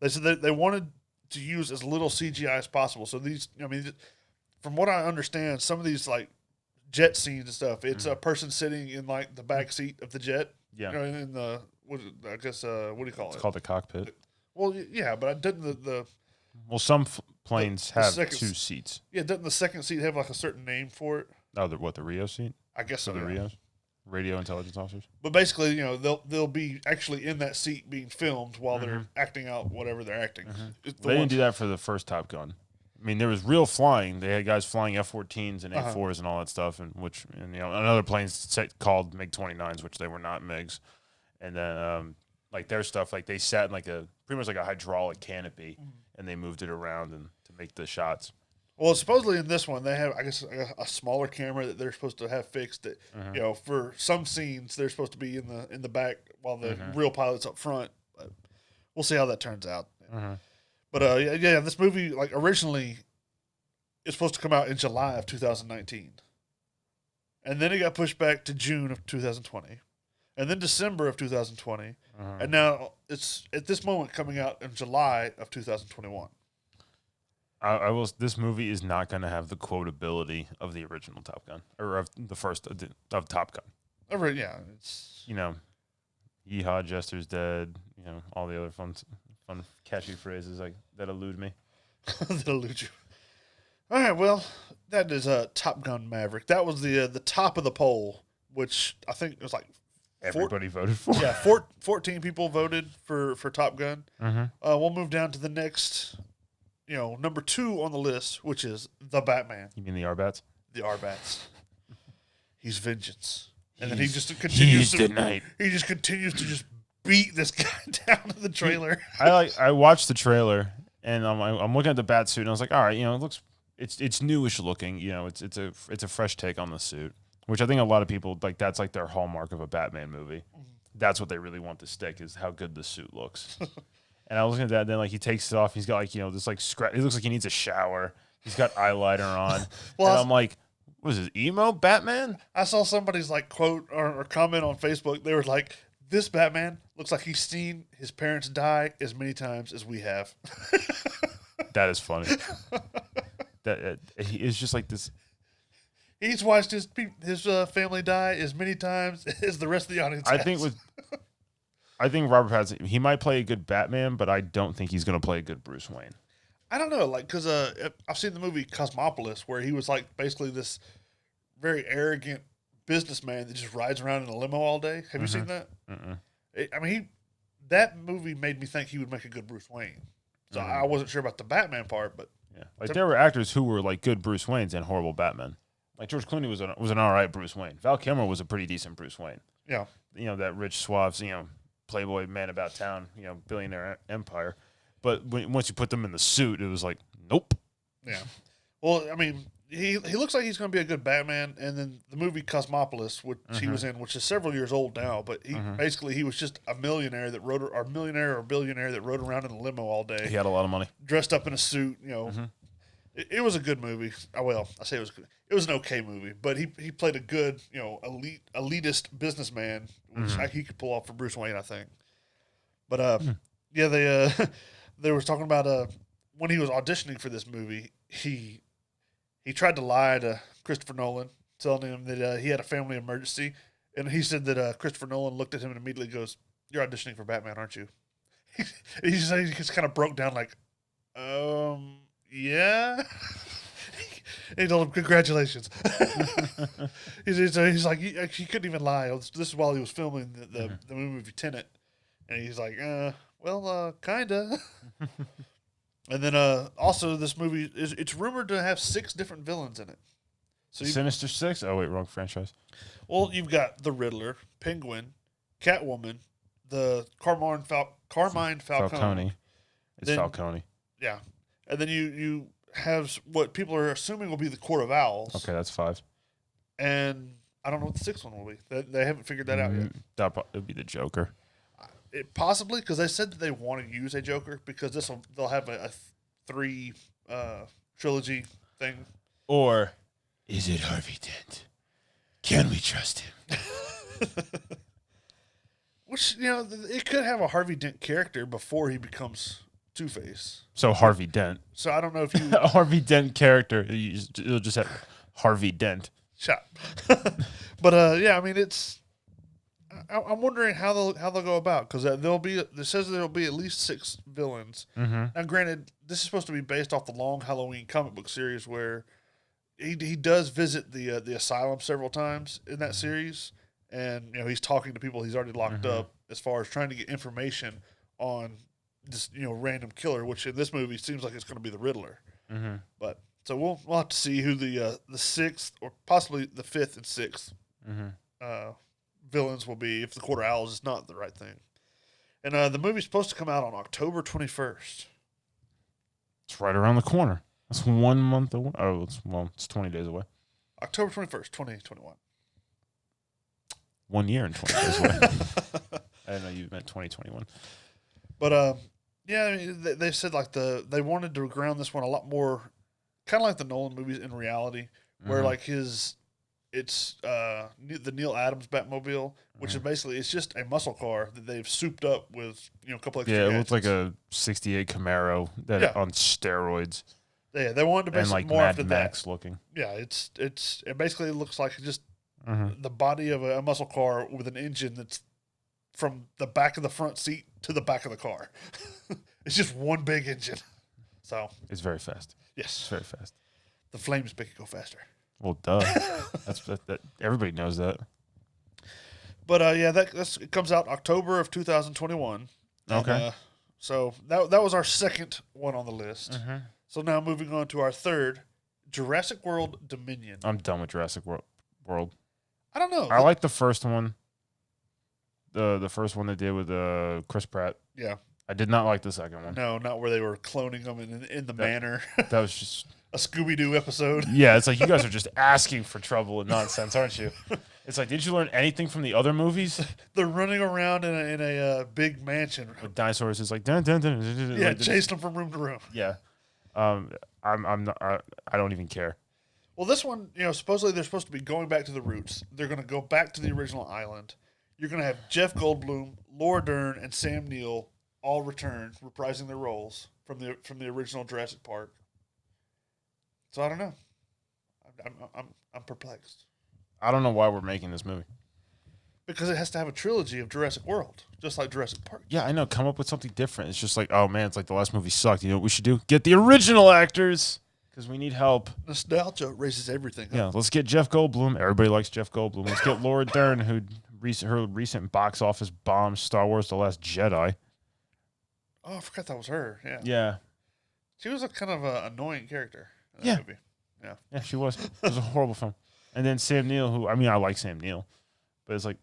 They said they wanted to use as little CGI as possible. So these, from what I understand, some of these jet scenes and stuff, it's a person sitting in the back seat of the jet. Yeah. In the what do you call it? It's called the cockpit. Well, yeah, but didn't the well, some planes have two seats. Yeah, doesn't the second seat have a certain name for it? Oh, the Rio seat? I guess so. The Rios? Radio intelligence officers. But basically, they'll be actually in that seat being filmed while they're acting out whatever they're acting. They didn't do that for the first Top Gun. I mean, there was real flying. They had guys flying F-14s and A-4s and all that stuff, and another planes called MiG-29s, which they were not MiGs. And then their stuff, they sat in pretty much a hydraulic canopy, and they moved it around and to make the shots. Well, supposedly in this one, they have, I guess, a smaller camera that they're supposed to have fixed. That for some scenes they're supposed to be in the back while the real pilot's up front. But we'll see how that turns out. But this movie originally is supposed to come out in July of 2019, and then it got pushed back to June of 2020, and then December of 2020, and now it's at this moment coming out in July of 2021. I will. This movie is not going to have the quotability of the original Top Gun or of the first of Top Gun. Yeah, it's yeehaw, Jester's dead. All the other fun catchy phrases that elude me. That elude you. All right, well, that is Top Gun Maverick. That was the top of the poll, which I think it was everybody voted for. Yeah, 14 people voted for Top Gun. We'll move down to the next. Number 2 on the list, which is The Batman. You mean the Arbats? The Arbats. He's vengeance. And then he just continues to just beat this guy down in the trailer. I watched the trailer and I'm looking at the bat suit and I was like, all right, it looks it's newish looking. It's a fresh take on the suit, which I think a lot of people that's their hallmark of a Batman movie. That's what they really want to stick is how good the suit looks. And I was looking at that, and then he takes it off. He's got this scratch. It looks like he needs a shower. He's got eyeliner on. And I'm like, what is this, emo Batman? I saw somebody's quote or comment on Facebook. They were like, "This Batman looks like he's seen his parents die as many times as we have." That is funny. That he is just like this. He's watched his family die as many times as the rest of the audience. I think Robert Pattinson, he might play a good Batman, but I don't think he's going to play a good Bruce Wayne. I don't know, because I've seen the movie Cosmopolis, where he was basically this very arrogant businessman that just rides around in a limo all day. Have you seen that? That movie made me think he would make a good Bruce Wayne. So I wasn't sure about the Batman part, but yeah, there were actors who were good Bruce Waynes and horrible Batman. George Clooney was an all right Bruce Wayne. Val Kilmer was a pretty decent Bruce Wayne. Yeah, that rich suave, playboy man about town, billionaire empire. But once you put them in the suit, it was nope. Yeah. Well, he looks like he's going to be a good Batman. And then the movie Cosmopolis, which he was in, which is several years old now, but he was just a millionaire that billionaire that rode around in a limo all day. He had a lot of money. Dressed up in a suit, It was a good movie. Well, I say it was good. It was an okay movie, but he played a good, elitist businessman, which he could pull off for Bruce Wayne, I think. But they were talking about when he was auditioning for this movie, he tried to lie to Christopher Nolan, telling him that he had a family emergency, and he said that Christopher Nolan looked at him and immediately goes, "You're auditioning for Batman, aren't you?" he just kind of broke down like, yeah. He told him, "Congratulations." he's like, he couldn't even lie. This is while he was filming the movie Tenet, and he's like, well, kinda. And then also this movie it's rumored to have 6 different villains in it. So Sinister Six? Oh wait, wrong franchise. Well, you've got the Riddler, Penguin, Catwoman, the Carmine Falcone. It's Falcone. Yeah, and then you have what people are assuming will be the Court of Owls. Okay, that's 5. And I don't know what the 6th one will be. They haven't figured that out yet. That would be the Joker. Possibly, because they said that they want to use a Joker because they'll have a 3 trilogy thing. Or is it Harvey Dent? Can we trust him? Which, it could have a Harvey Dent character before he becomes Two-Face. So Harvey Dent. So I don't know if you... A Harvey Dent character. It'll just have Harvey Dent. Shut up. But, yeah, I mean, it's... I'm wondering how they'll go about, because it says there'll be at least 6 villains. Mm-hmm. Now, granted, this is supposed to be based off the long Halloween comic book series where he does visit the asylum several times in that series, and he's talking to people he's already locked up as far as trying to get information on this random killer, which in this movie seems like it's going to be the Riddler. Mm-hmm. But so we'll have to see who the 6th or possibly the 5th and 6th villains will be if the Court of Owls is not the right thing. And the movie's supposed to come out on October 21st. It's right around the corner. That's 1 month away. Oh, it's 20 days away. October 21st, 2021. 1 year and 20 days away. I didn't know you meant 2021. But yeah, I mean, they said like they wanted to ground this one a lot more, kind of like the Nolan movies in reality, where like it's the Neil Adams Batmobile, which is basically it's just a muscle car that they've souped up with a couple extra it gadgets. looked like a '68 Camaro on steroids. Yeah, they wanted to basically and like more Mad after Max that. looking. Yeah, it basically looks like just the body of a muscle car with an engine that's from the back of the front seat to the back of the car. It's just one big engine. So it's very fast. Yes, It's very fast. The flames make it go faster. Well, duh. that everybody knows that. But yeah, it comes out October of 2021. Okay. And, so that was our second one on the list. So now moving on to our third, Jurassic World Dominion. I'm done with Jurassic World. I don't know. I like the first one. The first one they did with Chris Pratt. Yeah. I did not like the second one. No, not where they were cloning them in the manor. That was just a Scooby-Doo episode. Yeah, it's like you guys are just asking for trouble and nonsense, aren't you? It's like, did you learn anything from the other movies? They're running around in a big mansion with dinosaurs. It's like dun, dun, dun, dun, dun, yeah, like, chasing them from room to room. Yeah, I'm not. I don't even care. Well, this one, supposedly they're supposed to be going back to the roots. They're going to go back to the original island. You're going to have Jeff Goldblum, Laura Dern, and Sam Neill all return, reprising their roles from the original Jurassic Park. So I don't know. I'm perplexed. I don't know why we're making this movie. Because it has to have a trilogy of Jurassic World, just like Jurassic Park. Yeah, I know. Come up with something different. It's just like, oh man, it's like the last movie sucked. You know what we should do? Get the original actors because we need help. Nostalgia raises everything. Yeah, let's get Jeff Goldblum. Everybody likes Jeff Goldblum. Let's get Laura Dern, her recent box office bomb, Star Wars: The Last Jedi. Oh, I forgot that was her. Yeah. Yeah. She was a kind of annoying character in that movie. Yeah. Yeah, she was. It was a horrible film. And then Sam Neill, who, I mean, I like Sam Neill, but it's like,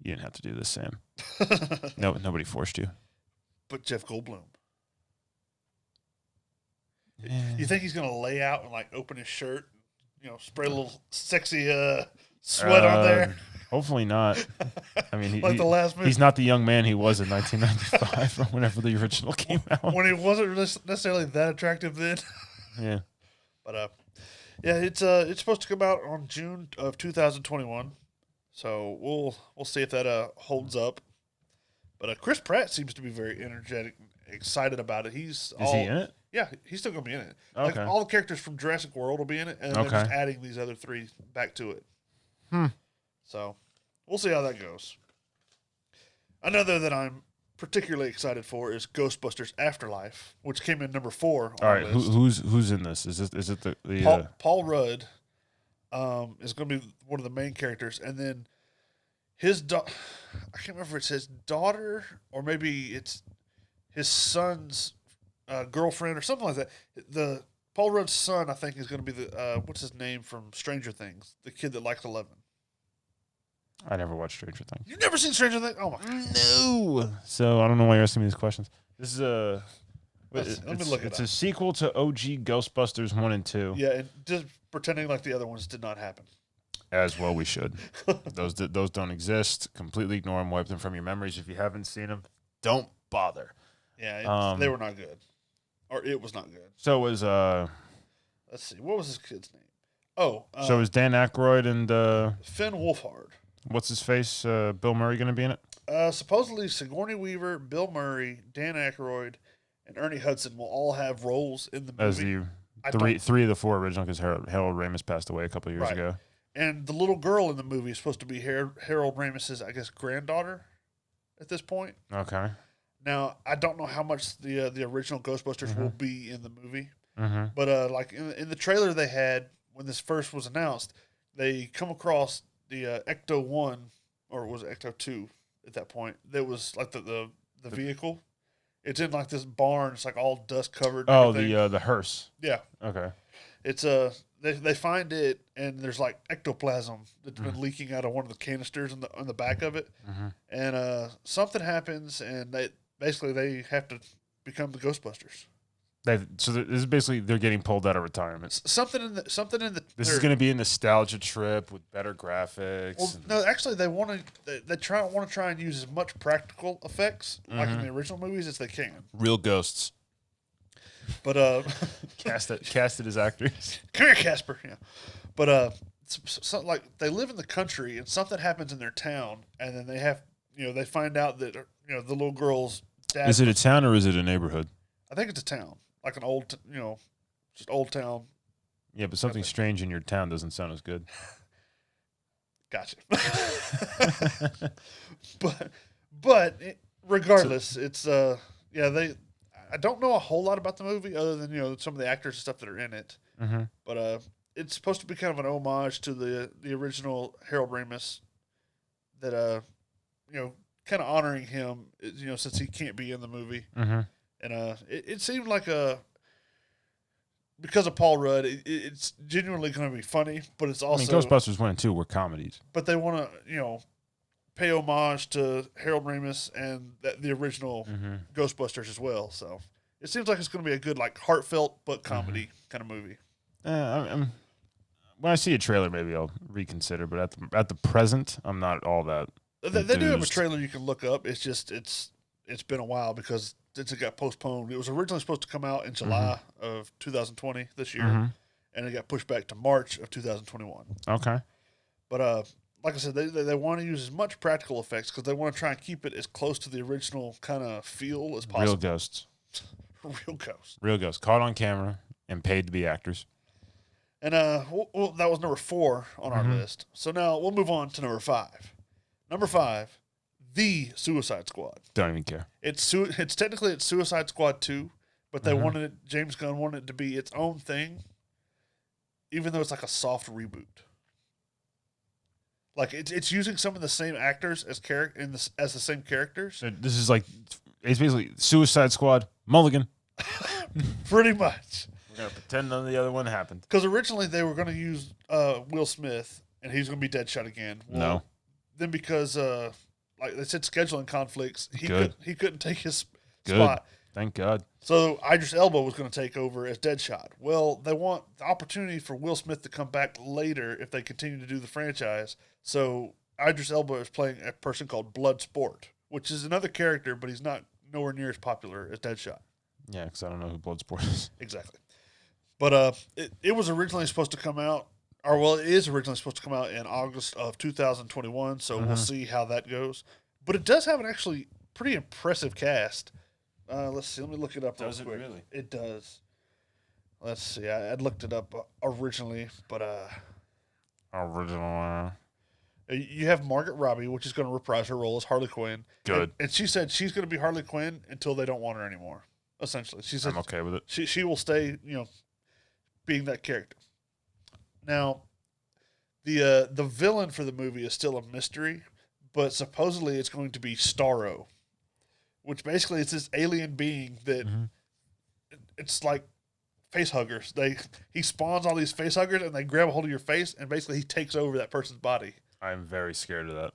you didn't have to do this, Sam. No, nobody forced you. But Jeff Goldblum. Yeah. You think he's going to lay out and like open his shirt, spray a little sexy sweat on there? Hopefully not. I mean, like the last movie. He's not the young man he was in 1995 or whenever the original came out. When he wasn't necessarily that attractive then. Yeah. But yeah, it's supposed to come out on June of 2021. So we'll see if that holds up. But Chris Pratt seems to be very energetic, and excited about it. Is he in it? Yeah, he's still going to be in it. Okay. Like all the characters from Jurassic World will be in it, and then they're just adding these other 3 back to it. So we'll see how that goes. Another that I'm particularly excited for is Ghostbusters Afterlife, which came in number 4 on All right, our list. who's in this? Is it the Paul Rudd is going to be one of the main characters, and then his I can't remember if it's his daughter or maybe it's his son's girlfriend or something like that. The Paul Rudd's son, I think, is going to be the what's his name from Stranger Things, the kid that likes 11. I never watched Stranger Things. You've never seen Stranger Things? Oh my God. No. So I don't know why you're asking me these questions. This is Let me look it it's up. a sequel to OG Ghostbusters 1 and 2. Yeah, and just pretending like the other ones did not happen. As well we should. Those don't exist. Completely ignore them. Wipe them from your memories. If you haven't seen them, don't bother. Yeah, they were not good. Or it was not good. So was Let's see. What was this kid's name? Oh. so is Dan Aykroyd and Finn Wolfhard. what's his face? Bill Murray going to be in it? Supposedly Sigourney Weaver, Bill Murray, Dan Aykroyd, and Ernie Hudson will all have roles in the movie. As the three of the 4 original, because Harold Ramis passed away a couple of years ago. And the little girl in the movie is supposed to be Harold Ramis's, I guess, granddaughter at this point. Okay. Now, I don't know how much the original Ghostbusters will be in the movie, but like in the trailer they had when this first was announced, they come across the Ecto 1, or was it Ecto 2 at that point? That was like the vehicle. It's in like this barn. It's like all dust covered. Oh, the hearse. Yeah. Okay. It's they find it, and there's like ectoplasm that's been leaking out of one of the canisters on the back of it, and something happens, and they have to become the Ghostbusters. So this is basically they're getting pulled out of retirement. Something in the. This is going to be a nostalgia trip with better graphics. Well, no, actually, they want to try and use as much practical effects like in the original movies as they can. Real ghosts. But casted as actors. Come here, Casper. Yeah, but like they live in the country, and something happens in their town, and then they find out that the little girl's dad. Is it a town or is it a neighborhood? I think it's a town, like an old, just old town. Yeah, but something strange in your town doesn't sound as good. Gotcha. but regardless, it's I don't know a whole lot about the movie other than some of the actors and stuff that are in it. But it's supposed to be kind of an homage to the original Harold Ramis. That kind of honoring him, since he can't be in the movie. And it seemed like because of Paul Rudd, it's genuinely going to be funny, but it's also Ghostbusters 1 and 2 were comedies. But they want to pay homage to Harold Ramis and the original Ghostbusters as well. So it seems like it's going to be a good, like, heartfelt but comedy kind of movie. When I see a trailer, maybe I'll reconsider. But at the present, I'm not all that. They do have a trailer you can look up. It's just it's been a while because since it got postponed. It was originally supposed to come out in July of 2020 this year, and it got pushed back to March of 2021. Okay, but like I said, they want to use as much practical effects because they want to try and keep it as close to the original kind of feel as possible. Real ghosts. Real ghosts. Real ghosts. Caught on camera and paid to be actors. And that was number 4 on our list. So now we'll move on to number 5. Number 5, The Suicide Squad. Don't even care. It's technically Suicide Squad 2, but they wanted it. James Gunn wanted it to be its own thing, even though it's like a soft reboot. Like it's using some of the same actors as the same characters. So this is like it's basically Suicide Squad Mulligan. Pretty much. We're gonna pretend none of the other one happened. Because originally they were going to use Will Smith, and he's going to be Deadshot again. Well, no. Then because like they said, scheduling conflicts, he couldn't take his Good. spot. Thank God. So Idris Elba was going to take over as Deadshot. Well, they want the opportunity for Will Smith to come back later if they continue to do the franchise. So Idris Elba is playing a person called Bloodsport, which is another character, but he's nowhere near as popular as Deadshot. Yeah, because I don't know who Bloodsport is. Exactly. But it was originally supposed to come out, it is originally supposed to come out in August of 2021, so we'll see how that goes. But it does have an actually pretty impressive cast. Let's see. Let me look it up. Does real it quick. really? It does. Let's see. I'd looked it up originally, but Original. you have Margaret Robbie, which is going to reprise her role as Harley Quinn. Good. And she said she's going to be Harley Quinn until they don't want her anymore. Essentially, she said I'm okay with it. she will stay, being that character. Now, the villain for the movie is still a mystery, but supposedly it's going to be Starro, which basically it's this alien being that it's like face huggers. He spawns all these face huggers and they grab a hold of your face and basically he takes over that person's body. I'm very scared of that.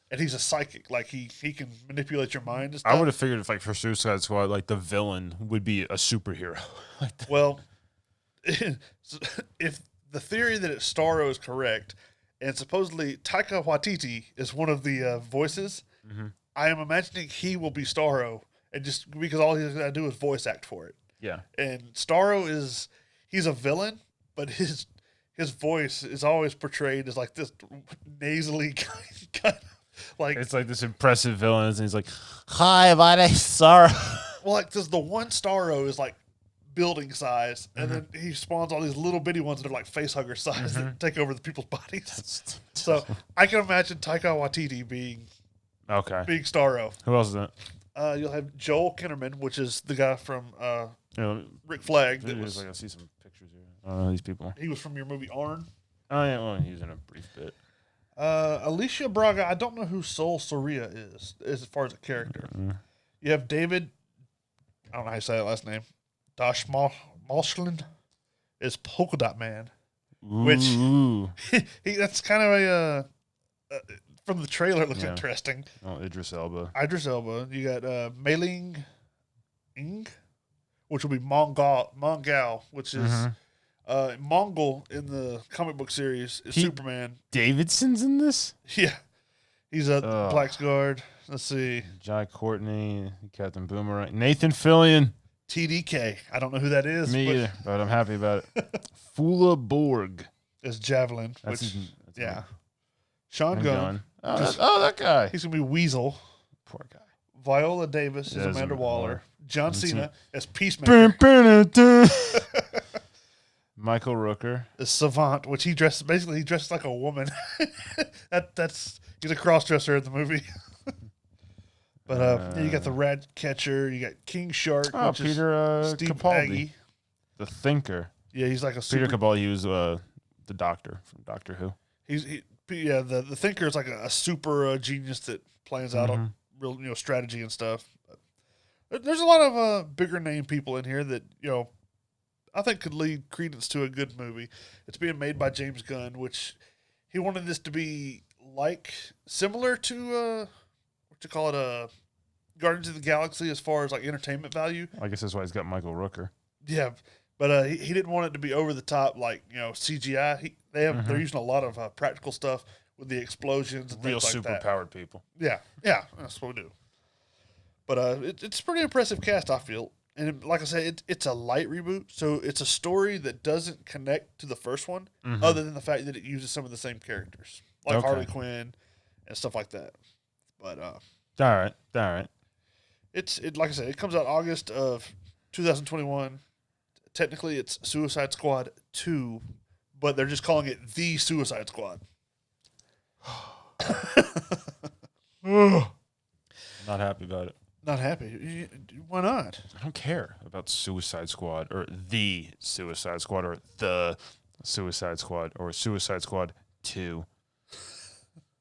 And he's a psychic, like he can manipulate your mind and stuff. I would have figured if, like, for Suicide Squad, like, the villain would be a superhero. Like that. Well, if the theory that it's Starro is correct, and supposedly Taika Waititi is one of the voices, I am imagining he will be Starro, and just because all he's got to do is voice act for it. Yeah. And Starro he's a villain, but his voice is always portrayed as like this nasally kind of like It's like this impressive villain, and he's like, "Hi, my name's Sarah." well, like because the one Starro is like building size, and then he spawns all these little bitty ones that are like face hugger size that take over the people's bodies. So I can imagine Taika Waititi being Starro. Who else is in it? You'll have Joel Kinnaman, which is the guy from Yeah, Rick Flag. I see some pictures here. I don't know these people. He was from your movie Arn. Oh yeah, well, he was in a brief bit. Alicia Braga, I don't know who Sol Soria is as far as a character. You have David, I don't know how you say that last name, Dash Malshlin is Polka Dot Man, which that's kind of a from the trailer it looks interesting. Oh, Idris Elba. You got Mei Ling Ing, which will be Mongao, which is Mongol in the comic book series is Superman. Davidson's in this? Yeah. He's a Blacksguard. Let's see. Jai Courtney, Captain Boomerang. Nathan Fillion. TDK. I don't know who that is. Me either, but I'm happy about it. Fula Borg. It's Javelin. That's Sean Gunn. That guy. He's going to be Weasel. Poor guy. Viola Davis is Amanda Waller. John Cena as Peacemaker. Michael Rooker is Savant, which he dresses like a woman. He's a cross-dresser in the movie. But you got the Rat Catcher, you got King Shark, which Peter is Steve Capaldi, Aggie. the Thinker. Yeah, he's like a Peter Capaldi. He was the Doctor from Doctor Who. The Thinker is like a super genius that plans out on real strategy and stuff. But there's a lot of bigger name people in here that I think could lead credence to a good movie. It's being made by James Gunn, which he wanted this to be similar to Guardians of the Galaxy as far as like entertainment value. I guess that's why he's got Michael Rooker. Yeah, but he didn't want it to be over the top like CGI. They're using a lot of practical stuff with the explosions and real things like that. super-powered people. Yeah, that's what we do. But it's a pretty impressive cast, I feel. And like I said, it's a light reboot, so it's a story that doesn't connect to the first one, other than the fact that it uses some of the same characters, like Harley Quinn and stuff like that. But all right. It's like I said, it comes out August of 2021. Technically, it's Suicide Squad 2, but they're just calling it The Suicide Squad. Not happy about it. Not happy? Why not? I don't care about Suicide Squad or The Suicide Squad or The Suicide Squad or Suicide Squad 2.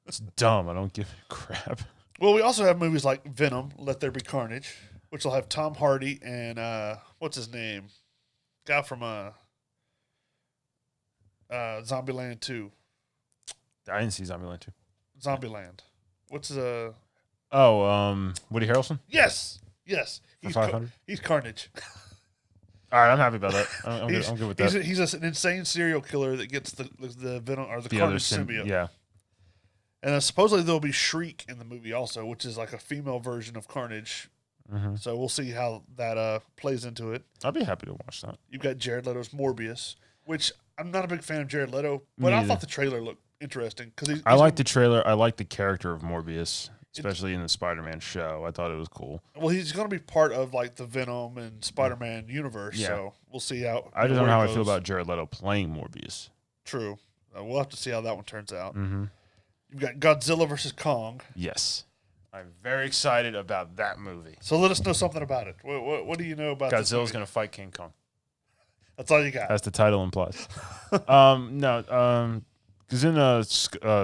It's dumb. I don't give a crap. Well, we also have movies like Venom, Let There Be Carnage, which will have Tom Hardy and what's his name? Guy from Zombieland 2. I didn't see Zombieland 2. Zombieland. What's Woody Harrelson? Yes. For 500? He's Carnage. All right, I'm happy about that. I'm good with that. He's an insane serial killer that gets the Venom or the Carnage symbiote. Yeah. And supposedly there'll be Shriek in the movie also, which is like a female version of Carnage. So we'll see how that plays into it. I'd be happy to watch that. You've got Jared Leto's Morbius, which I'm not a big fan of Jared Leto, but I thought the trailer looked interesting. I like the trailer. I like the character of Morbius. especially in the Spider-Man show. I thought it was cool. Well, he's going to be part of like the Venom and Spider-Man universe, so we'll see how. I just don't know how I feel about Jared Leto playing Morbius. True, we'll have to see how that one turns out. Mm-hmm. You've got Godzilla versus Kong. Yes, I'm very excited about that movie. So let us know something about it. What do you know about Godzilla's going to fight King Kong? That's all you got. As the title implies. Because in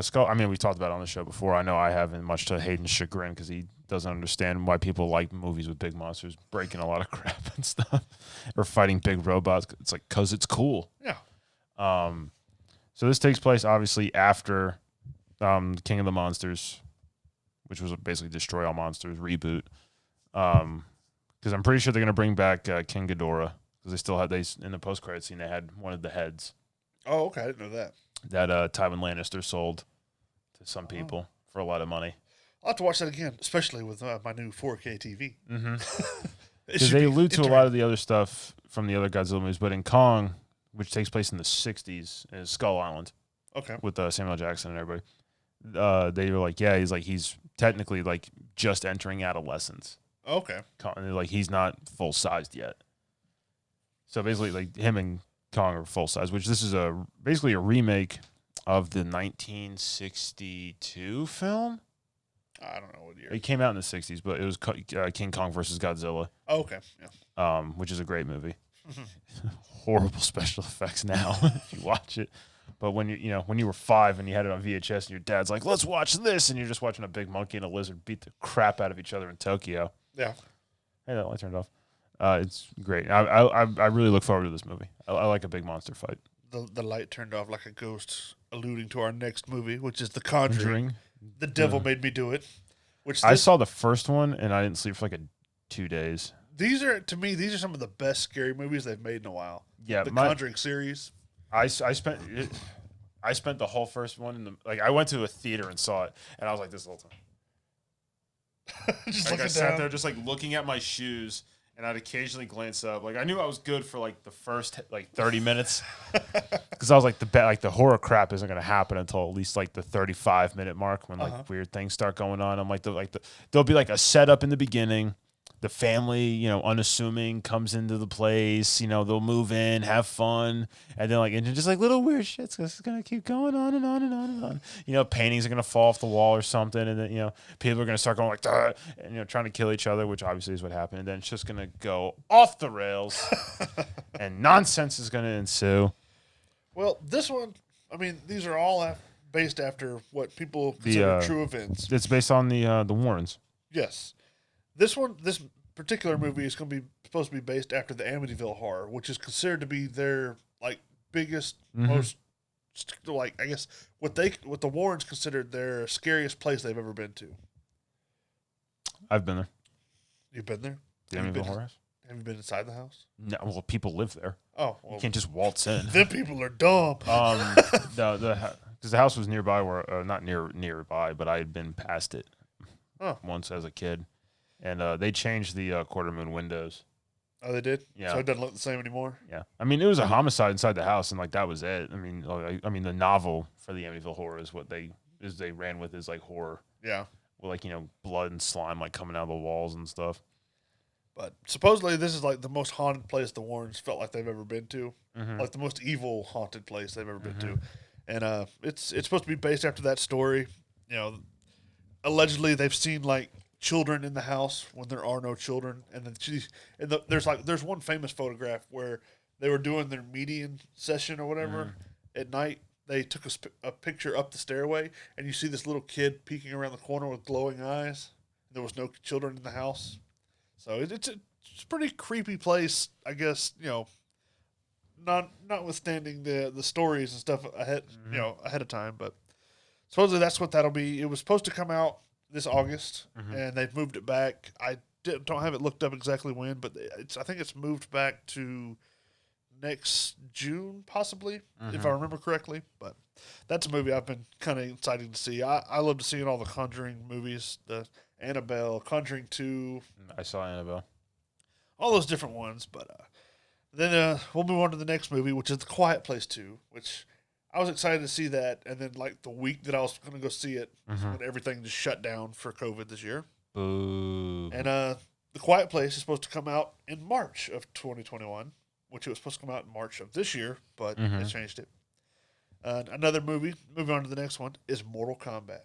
Skull, I mean, we talked about it on the show before. I know I haven't, much to Hayden's chagrin, because he doesn't understand why people like movies with big monsters breaking a lot of crap and stuff, or fighting big robots. It's like, because it's cool. Yeah. So this takes place obviously after King of the Monsters, which was basically Destroy All Monsters reboot. Because I'm pretty sure they're gonna bring back King Ghidorah, because they still had in the post credit scene they had one of the heads. Oh, okay, I didn't know that. That Tywin Lannister sold to some people for a lot of money. I'll have to watch that again, especially with my new 4K TV. Mm-hmm. Because they allude to a lot of the other stuff from the other Godzilla movies, but in Kong, which takes place in the 60s, is Skull Island. Okay. With Samuel Jackson and everybody. They were like, yeah, he's technically like just entering adolescence. Okay. Like he's not full sized yet. So basically, like him and Kong are full size, which this is basically a remake of the 1962 film. I don't know what year. It came out in the 60s, but it was King Kong versus Godzilla. Oh, okay. Yeah. Which is a great movie. Horrible special effects now if you watch it. But when you were 5 and you had it on VHS and your dad's like, let's watch this, and you're just watching a big monkey and a lizard beat the crap out of each other in Tokyo. Yeah. Hey, that light turned off. It's great. I really look forward to this movie. I like a big monster fight. The light turned off like a ghost, alluding to our next movie, which is The Conjuring. The devil made me do it. I saw the first one and I didn't sleep for like 2 days. These are some of the best scary movies they've made in a while. Yeah, the Conjuring series. I spent the whole first one I went to a theater and saw it, and I was like this the whole time. I sat there just looking at my shoes, and I'd occasionally glance up. I knew I was good for the first 30 minutes, because I was like the horror crap isn't gonna happen until at least the 35-minute mark, when weird things start going on. I'm there'll be a setup in the beginning. The family, unassuming, comes into the place. They'll move in, have fun, and then and just little weird shit's just gonna keep going on and on and on and on. Paintings are gonna fall off the wall or something, and then people are gonna start going Duh! And trying to kill each other, which obviously is what happened. And then it's just gonna go off the rails, and nonsense is gonna ensue. Well, this one, I mean, these are all based after what people consider true events. It's based on the Warrens. Yes. This particular movie is supposed to be based after the Amityville Horror, which is considered to be their biggest, most I guess what the Warrens considered their scariest place they've ever been to. I've been there. You've been there? The Amityville Horror House? Have you been inside the house? No, well, people live there. Oh, well, you can't just waltz in. Them people are dumb. Because the house was nearby, not nearby, but I had been past it once as a kid. And they changed the quarter moon windows. Oh, they did? Yeah. So it doesn't look the same anymore? Yeah. I mean, it was a homicide inside the house, and that was it. I mean, the novel for the Amityville Horror is what they ran with is horror. Yeah. With blood and slime coming out of the walls and stuff. But supposedly this is the most haunted place the Warrens felt like they've ever been to. Mm-hmm. The most evil haunted place they've ever been to. And it's supposed to be based after that story. Allegedly they've seen children in the house when there are no children, and then there's one famous photograph where they were doing their median session or whatever at night. They took a picture up the stairway, and you see this little kid peeking around the corner with glowing eyes. There was no children in the house, so it's a pretty creepy place, I guess. Notwithstanding the stories and stuff ahead of time, but supposedly that's what that'll be. It was supposed to come out this August, and they've moved it back. I don't have it looked up exactly when, but I think it's moved back to next June, possibly, if I remember correctly. But that's a movie I've been kind of excited to see. I love to see all the Conjuring movies, the Annabelle, Conjuring 2. I saw Annabelle. All those different ones. But then we'll move on to the next movie, which is The Quiet Place 2, which I was excited to see that, and then like the week that I was going to go see it, Mm-hmm. when everything just shut down for COVID this year. Boo. And The Quiet Place is supposed to come out in March of 2021, which it was supposed to come out in March of this year, but they changed it. Another movie, moving on to the next one, is Mortal Kombat.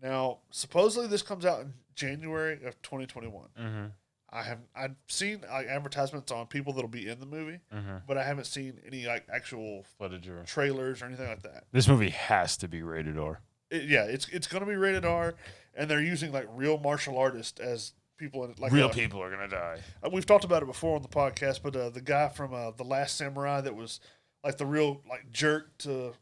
Now, supposedly this comes out in January of 2021. Mm-hmm. I've seen like advertisements on people that'll be in the movie, but I haven't seen any like actual footage or trailers or anything like that. This movie has to be rated R. It's going to be rated R, and they're using like real martial artists as people in it. Like real people are gonna die. We've talked about it before on the podcast, but the guy from The Last Samurai that was like the real like jerk to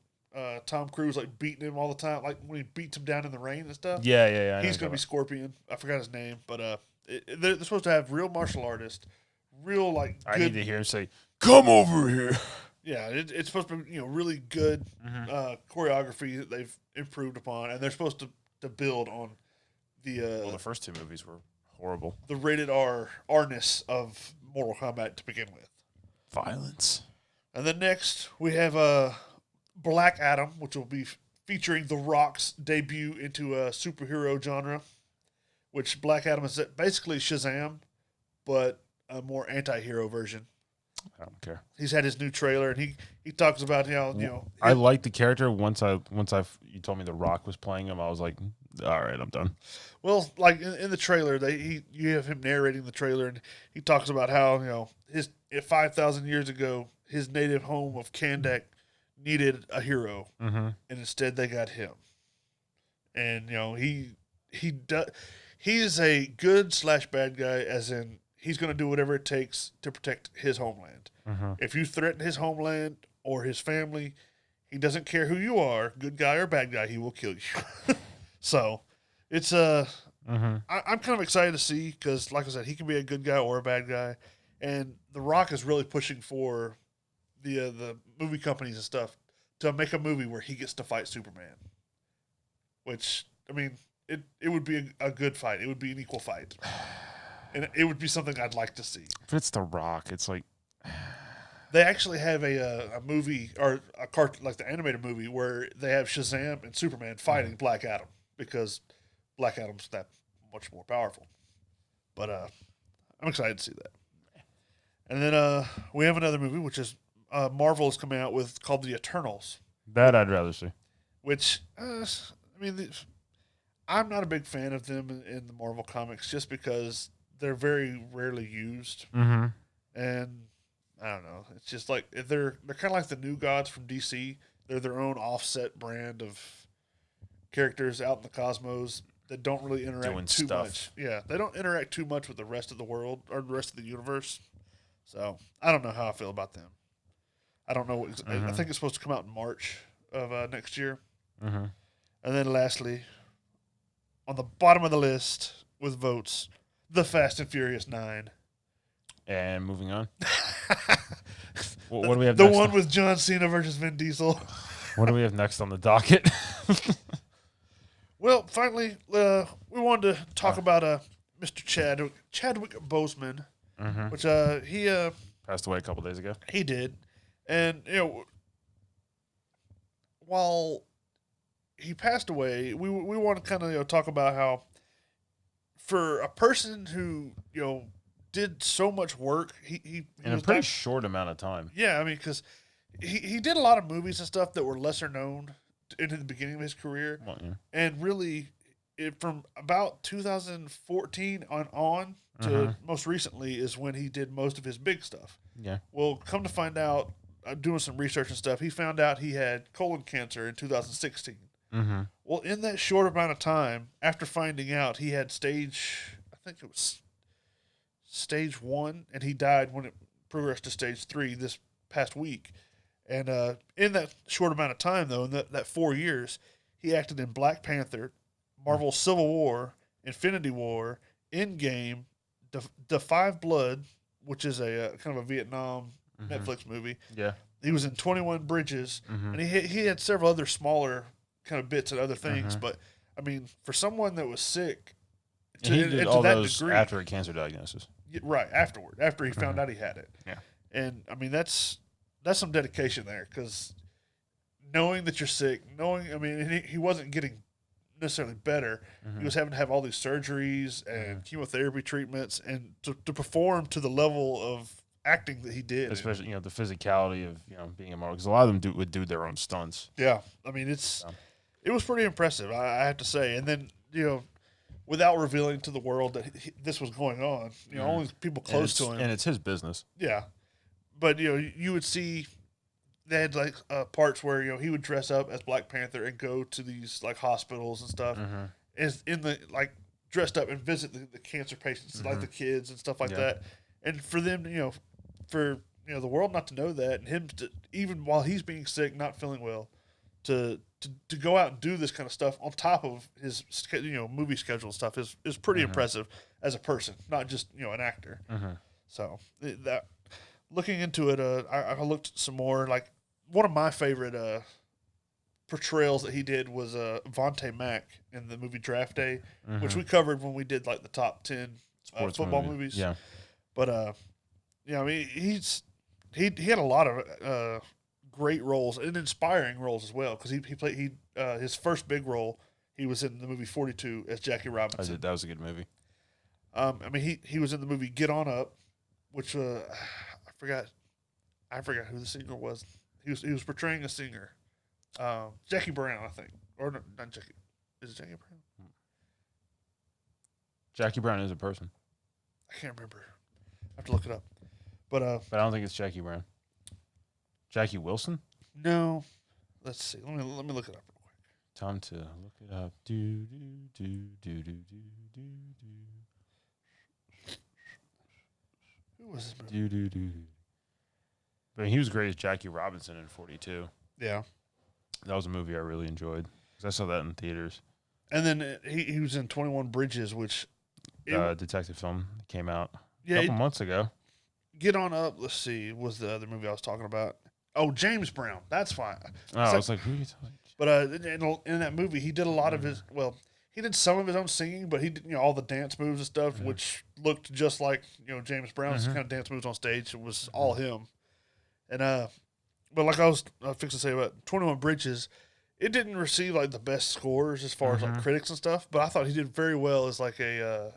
Tom Cruise, like beating him all the time, like when he beats him down in the rain and stuff. Yeah. He's going to be Scorpion. I forgot his name, but they're supposed to have real martial artists, real like. I need to hear him say, "Come over here." Yeah, it's supposed to be really good choreography that they've improved upon, and they're supposed to build on the. The first two movies were horrible. The rated R-ness of Mortal Kombat to begin with. Violence. And then next we have Black Adam, which will be featuring The Rock's debut into a superhero genre. Which Black Adam is basically Shazam, but a more anti-hero version. I don't care. He's had his new trailer, and he talks about how I like the character. Once you told me The Rock was playing him, I was like, all right, I'm done. Well, like in the trailer, you have him narrating the trailer, and he talks about how his 5,000 years ago, his native home of Kandak needed a hero, and instead they got him. And he is a good / bad guy, as in he's going to do whatever it takes to protect his homeland. If you threaten his homeland or his family, he doesn't care who you are, good guy or bad guy, he will kill you. So it's I'm kind of excited to see, because like I said, he can be a good guy or a bad guy, and The Rock is really pushing for the movie companies and stuff to make a movie where he gets to fight Superman. Which, I mean, it would be a good fight. It would be an equal fight. And it would be something I'd like to see. If it's The Rock, it's like... They actually have a movie, or a cartoon, like the animated movie, where they have Shazam and Superman fighting Black Adam, because Black Adam's that much more powerful. But I'm excited to see that. And then we have another movie, which is Marvel is coming out with, called The Eternals. That I'd rather see. Which, I'm not a big fan of them in the Marvel comics, just because they're very rarely used. And I don't know. It's just like they're kind of like the New Gods from DC. They're their own offset brand of characters out in the cosmos that don't really interact too much. Yeah, they don't interact too much with the rest of the world or the rest of the universe. So I don't know how I feel about them. I don't know. I think it's supposed to come out in March of next year. And then lastly, on the bottom of the list with votes, The Fast and Furious 9. And moving on. What do we have the next? One with John Cena versus Vin Diesel. What do we have next on the docket? Well, finally, we wanted to talk about Mr. Chadwick Boseman, which he passed away a couple days ago. He did, and while he passed away, we want to kind of talk about how, for a person who did so much work, he in a pretty short amount of time. Yeah, I mean, because he did a lot of movies and stuff that were lesser known in the beginning of his career, and really, from about 2014 on to most recently is when he did most of his big stuff. Yeah. Well, come to find out, doing some research and stuff, he found out he had colon cancer in 2016. Well, in that short amount of time, after finding out, he had stage 1, and he died when it progressed to stage 3 this past week. And in that short amount of time, though, in that 4 years, he acted in Black Panther, Marvel Civil War, Infinity War, Endgame, The Five Blood, which is a kind of a Vietnam Netflix movie. Yeah. He was in 21 Bridges, and he had several other smaller kind of bits and other things. But, I mean, for someone that was sick, he did all those degree, after a cancer diagnosis. Right, after he found out he had it. Yeah. And, I mean, that's some dedication there, because knowing that you're sick, I mean, he wasn't getting necessarily better. He was having to have all these surgeries and chemotherapy treatments, and to perform to the level of acting that he did. Especially, the physicality of, being a model. Because a lot of them would do their own stunts. Yeah. I mean, it was pretty impressive, I have to say. And then, without revealing to the world that this was going on, only people close to him. And it's his business. Yeah. But, you would see they had like parts where, he would dress up as Black Panther and go to these like hospitals and stuff, is in the like dressed up and visit the cancer patients, like the kids and stuff like that. And for them, for the world not to know that, and him to, even while he's being sick, not feeling well, to go out and do this kind of stuff on top of his movie schedule and stuff is pretty impressive as a person, not just an actor. So that looking into it, I looked some more. Like one of my favorite portrayals that he did was Vontae Mack in the movie Draft Day, which we covered when we did like the top 10 football movies. Yeah, but I mean he had a lot of great roles and inspiring roles as well, because he played his first big role. He was in the movie 42 as Jackie Robinson. That was a good movie. I mean he was in the movie Get On Up, which I forgot who the singer was. He was portraying a singer, Jackie Brown, I think, or no, not Jackie. Is it Jackie Brown? Jackie Brown is a person. I can't remember. I have to look it up. But I don't think it's Jackie Brown. Jackie Wilson? No. Let's see. Let me look it up real quick. Time to look it up. Do do do do do do do do. Who was this movie? Do do do. But he was great as Jackie Robinson in 42. Yeah. That was a movie I really enjoyed, because I saw that in theaters. And then he was in 21 Bridges, which detective film came out a couple months ago. Get On Up, let's see, was the other movie I was talking about. Oh, James Brown. That's fine. I was like, who are you talking about? But in that movie, he did a lot of his, he did some of his own singing, but he did all the dance moves and stuff, which looked just like James Brown's kind of dance moves on stage. It was all him. And but like I was fixing to say about 21 Bridges, it didn't receive like the best scores as far as like critics and stuff, but I thought he did very well as like it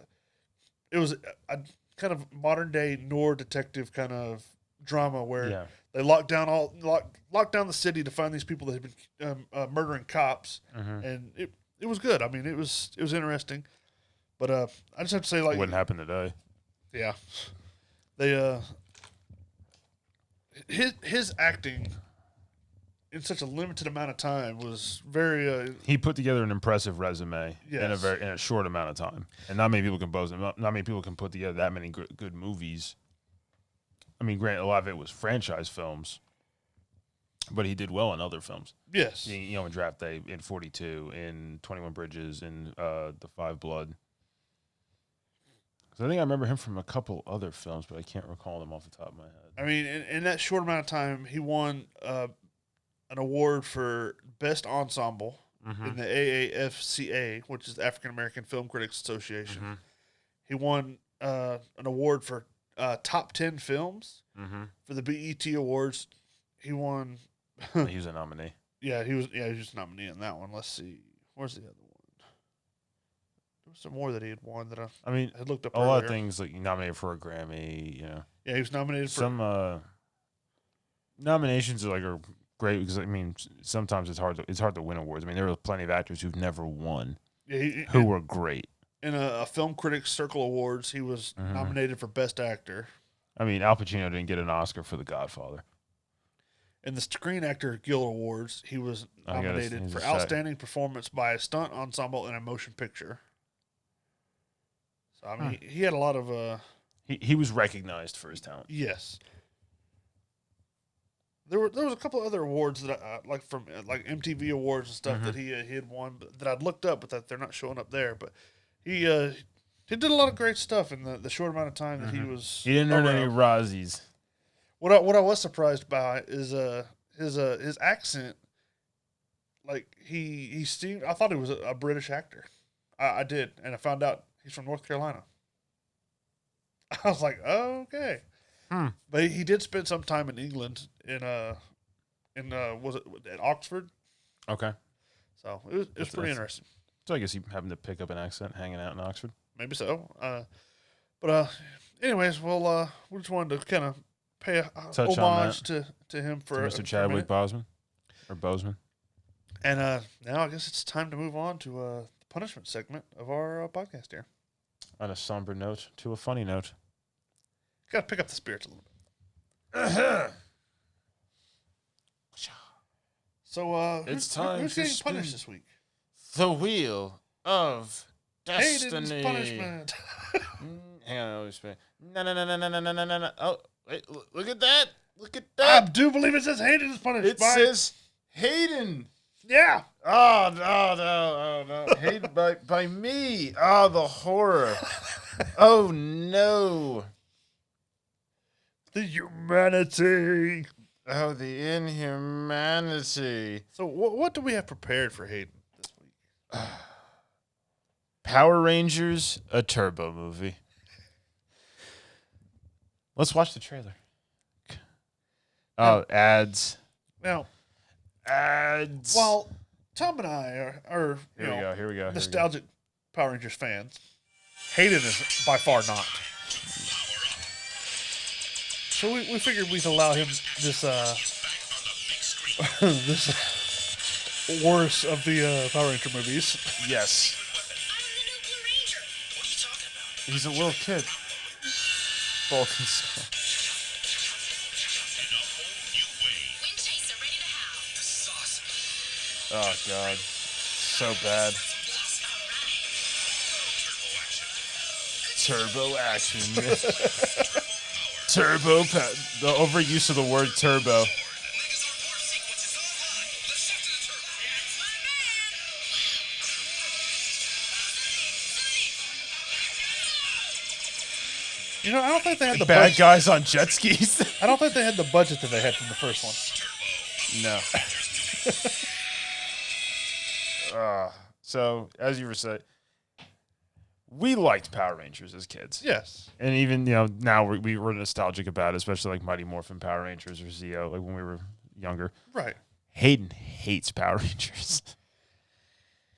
was a kind of modern day noir detective kind of drama where they locked down the city to find these people that had been murdering cops, and it was good. I mean, it was interesting, but I just have to say, like, wouldn't happen today. Yeah, they his acting in such a limited amount of time was very. He put together an impressive resume in a short amount of time, and not many people can boast. Not many people can put together that many good movies. I mean, granted, a lot of it was franchise films, but he did well in other films. Yes, in Draft Day, in 42, in 21 Bridges, in The Five Blood. Because I think I remember him from a couple other films, but I can't recall them off the top of my head. I mean, in that short amount of time, he won an award for Best Ensemble in the AAFCA, which is the African American Film Critics Association. He won an award for Top 10 Films for the BET Awards. He won. He was a nominee. Yeah, he was a nominee in that one. Let's see. Where's the other one? There was some more that he had won that I had looked up a earlier. lot of things, like nominated for a Grammy, Yeah, he was nominated for some nominations are great, because I mean sometimes it's hard to win awards. I mean, there were plenty of actors who've never won who were great. In a Film Critics Circle Awards, he was nominated for Best Actor. I mean, Al Pacino didn't get an Oscar for The Godfather. In the Screen Actor Guild Awards, he was nominated for Outstanding Performance by a Stunt Ensemble in a Motion Picture. So, I mean, he had a lot of... He was recognized for his talent. Yes. There was a couple of other awards that I like from like MTV Awards and stuff that he had won, that I'd looked up, but that they're not showing up there. But he did a lot of great stuff in the short amount of time that he was. He didn't earn any Razzies. What I was surprised by is his accent. Like he seemed, I thought he was a British actor. I did, and I found out he's from North Carolina. I was like, oh, okay. But he did spend some time in England in in was it at Oxford? Okay. So it was pretty interesting. So I guess he happened to pick up an accent hanging out in Oxford. Maybe so. But anyways, well, we just wanted to kind of pay a homage to him for Mr. Chadwick Boseman or Boseman. And now I guess it's time to move on to the punishment segment of our podcast here. On a somber note to a funny note. Got to pick up the spirits a little bit. So it's time who's to getting punished this week? The wheel of destiny. Hayden's punishment. Hang on, no. Oh, wait, look at that. Look at that. I do believe it says Hayden is punished. It says Hayden. Yeah. Oh, no. Hayden by me. Oh, the horror. Oh, no. The humanity. Oh, the inhumanity. So what do we have prepared for Hayden this week? Power Rangers, a Turbo movie. Let's watch the trailer. Oh, ads. Now, Ads. while Tom and I are Here we go. nostalgic Power Rangers fans, Hayden is by far not. So we figured we'd allow him this this worst of the Power Ranger movies. Yes. He's a little kid. Vulcan skull. Oh, God. So bad. Turbo action. Turbo. The overuse of the word turbo. You know, I don't think they had the Bad budget. guys on jet skis. I don't think they had the budget that they had from the first one. No. So, as you were saying, we liked Power Rangers as kids. Yes. And even, now we're nostalgic about it, especially like Mighty Morphin Power Rangers or Zeo, like when we were younger. Right. Hayden hates Power Rangers.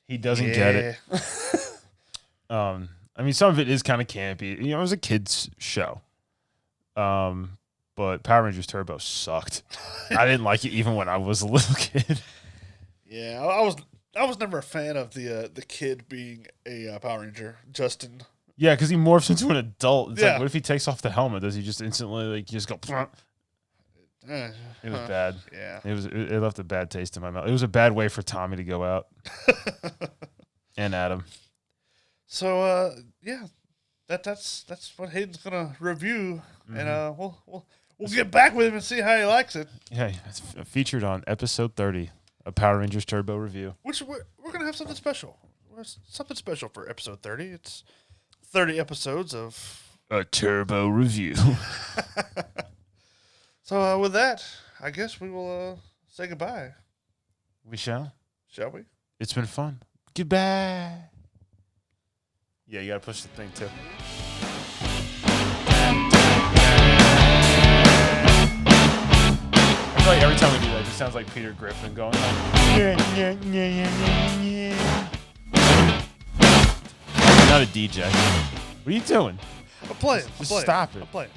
He doesn't get it. I mean, some of it is kind of campy. It was a kid's show. But Power Rangers Turbo sucked. I didn't like it even when I was a little kid. Yeah, I was never a fan of the kid being a Power Ranger, Justin. Yeah, because he morphs into an adult. It's Yeah. like, what if he takes off the helmet? Does he just instantly just go? It was bad. Yeah. It left a bad taste in my mouth. It was a bad way for Tommy to go out. And Adam. So yeah, that's what Hayden's gonna review, and we'll get back with him and see how he likes it. Yeah, it's featured on episode 30, a Power Rangers Turbo review. Which we're gonna have something special. Something special for episode 30. It's 30 episodes of A Turbo review. So with that, I guess we will say goodbye. We shall. Shall we? It's been fun. Goodbye. Yeah, you gotta push the thing too. I feel like every time we do that, it just sounds like Peter Griffin going like, not a DJ. What are you doing? I'm playing. Just stop it. I'm playing.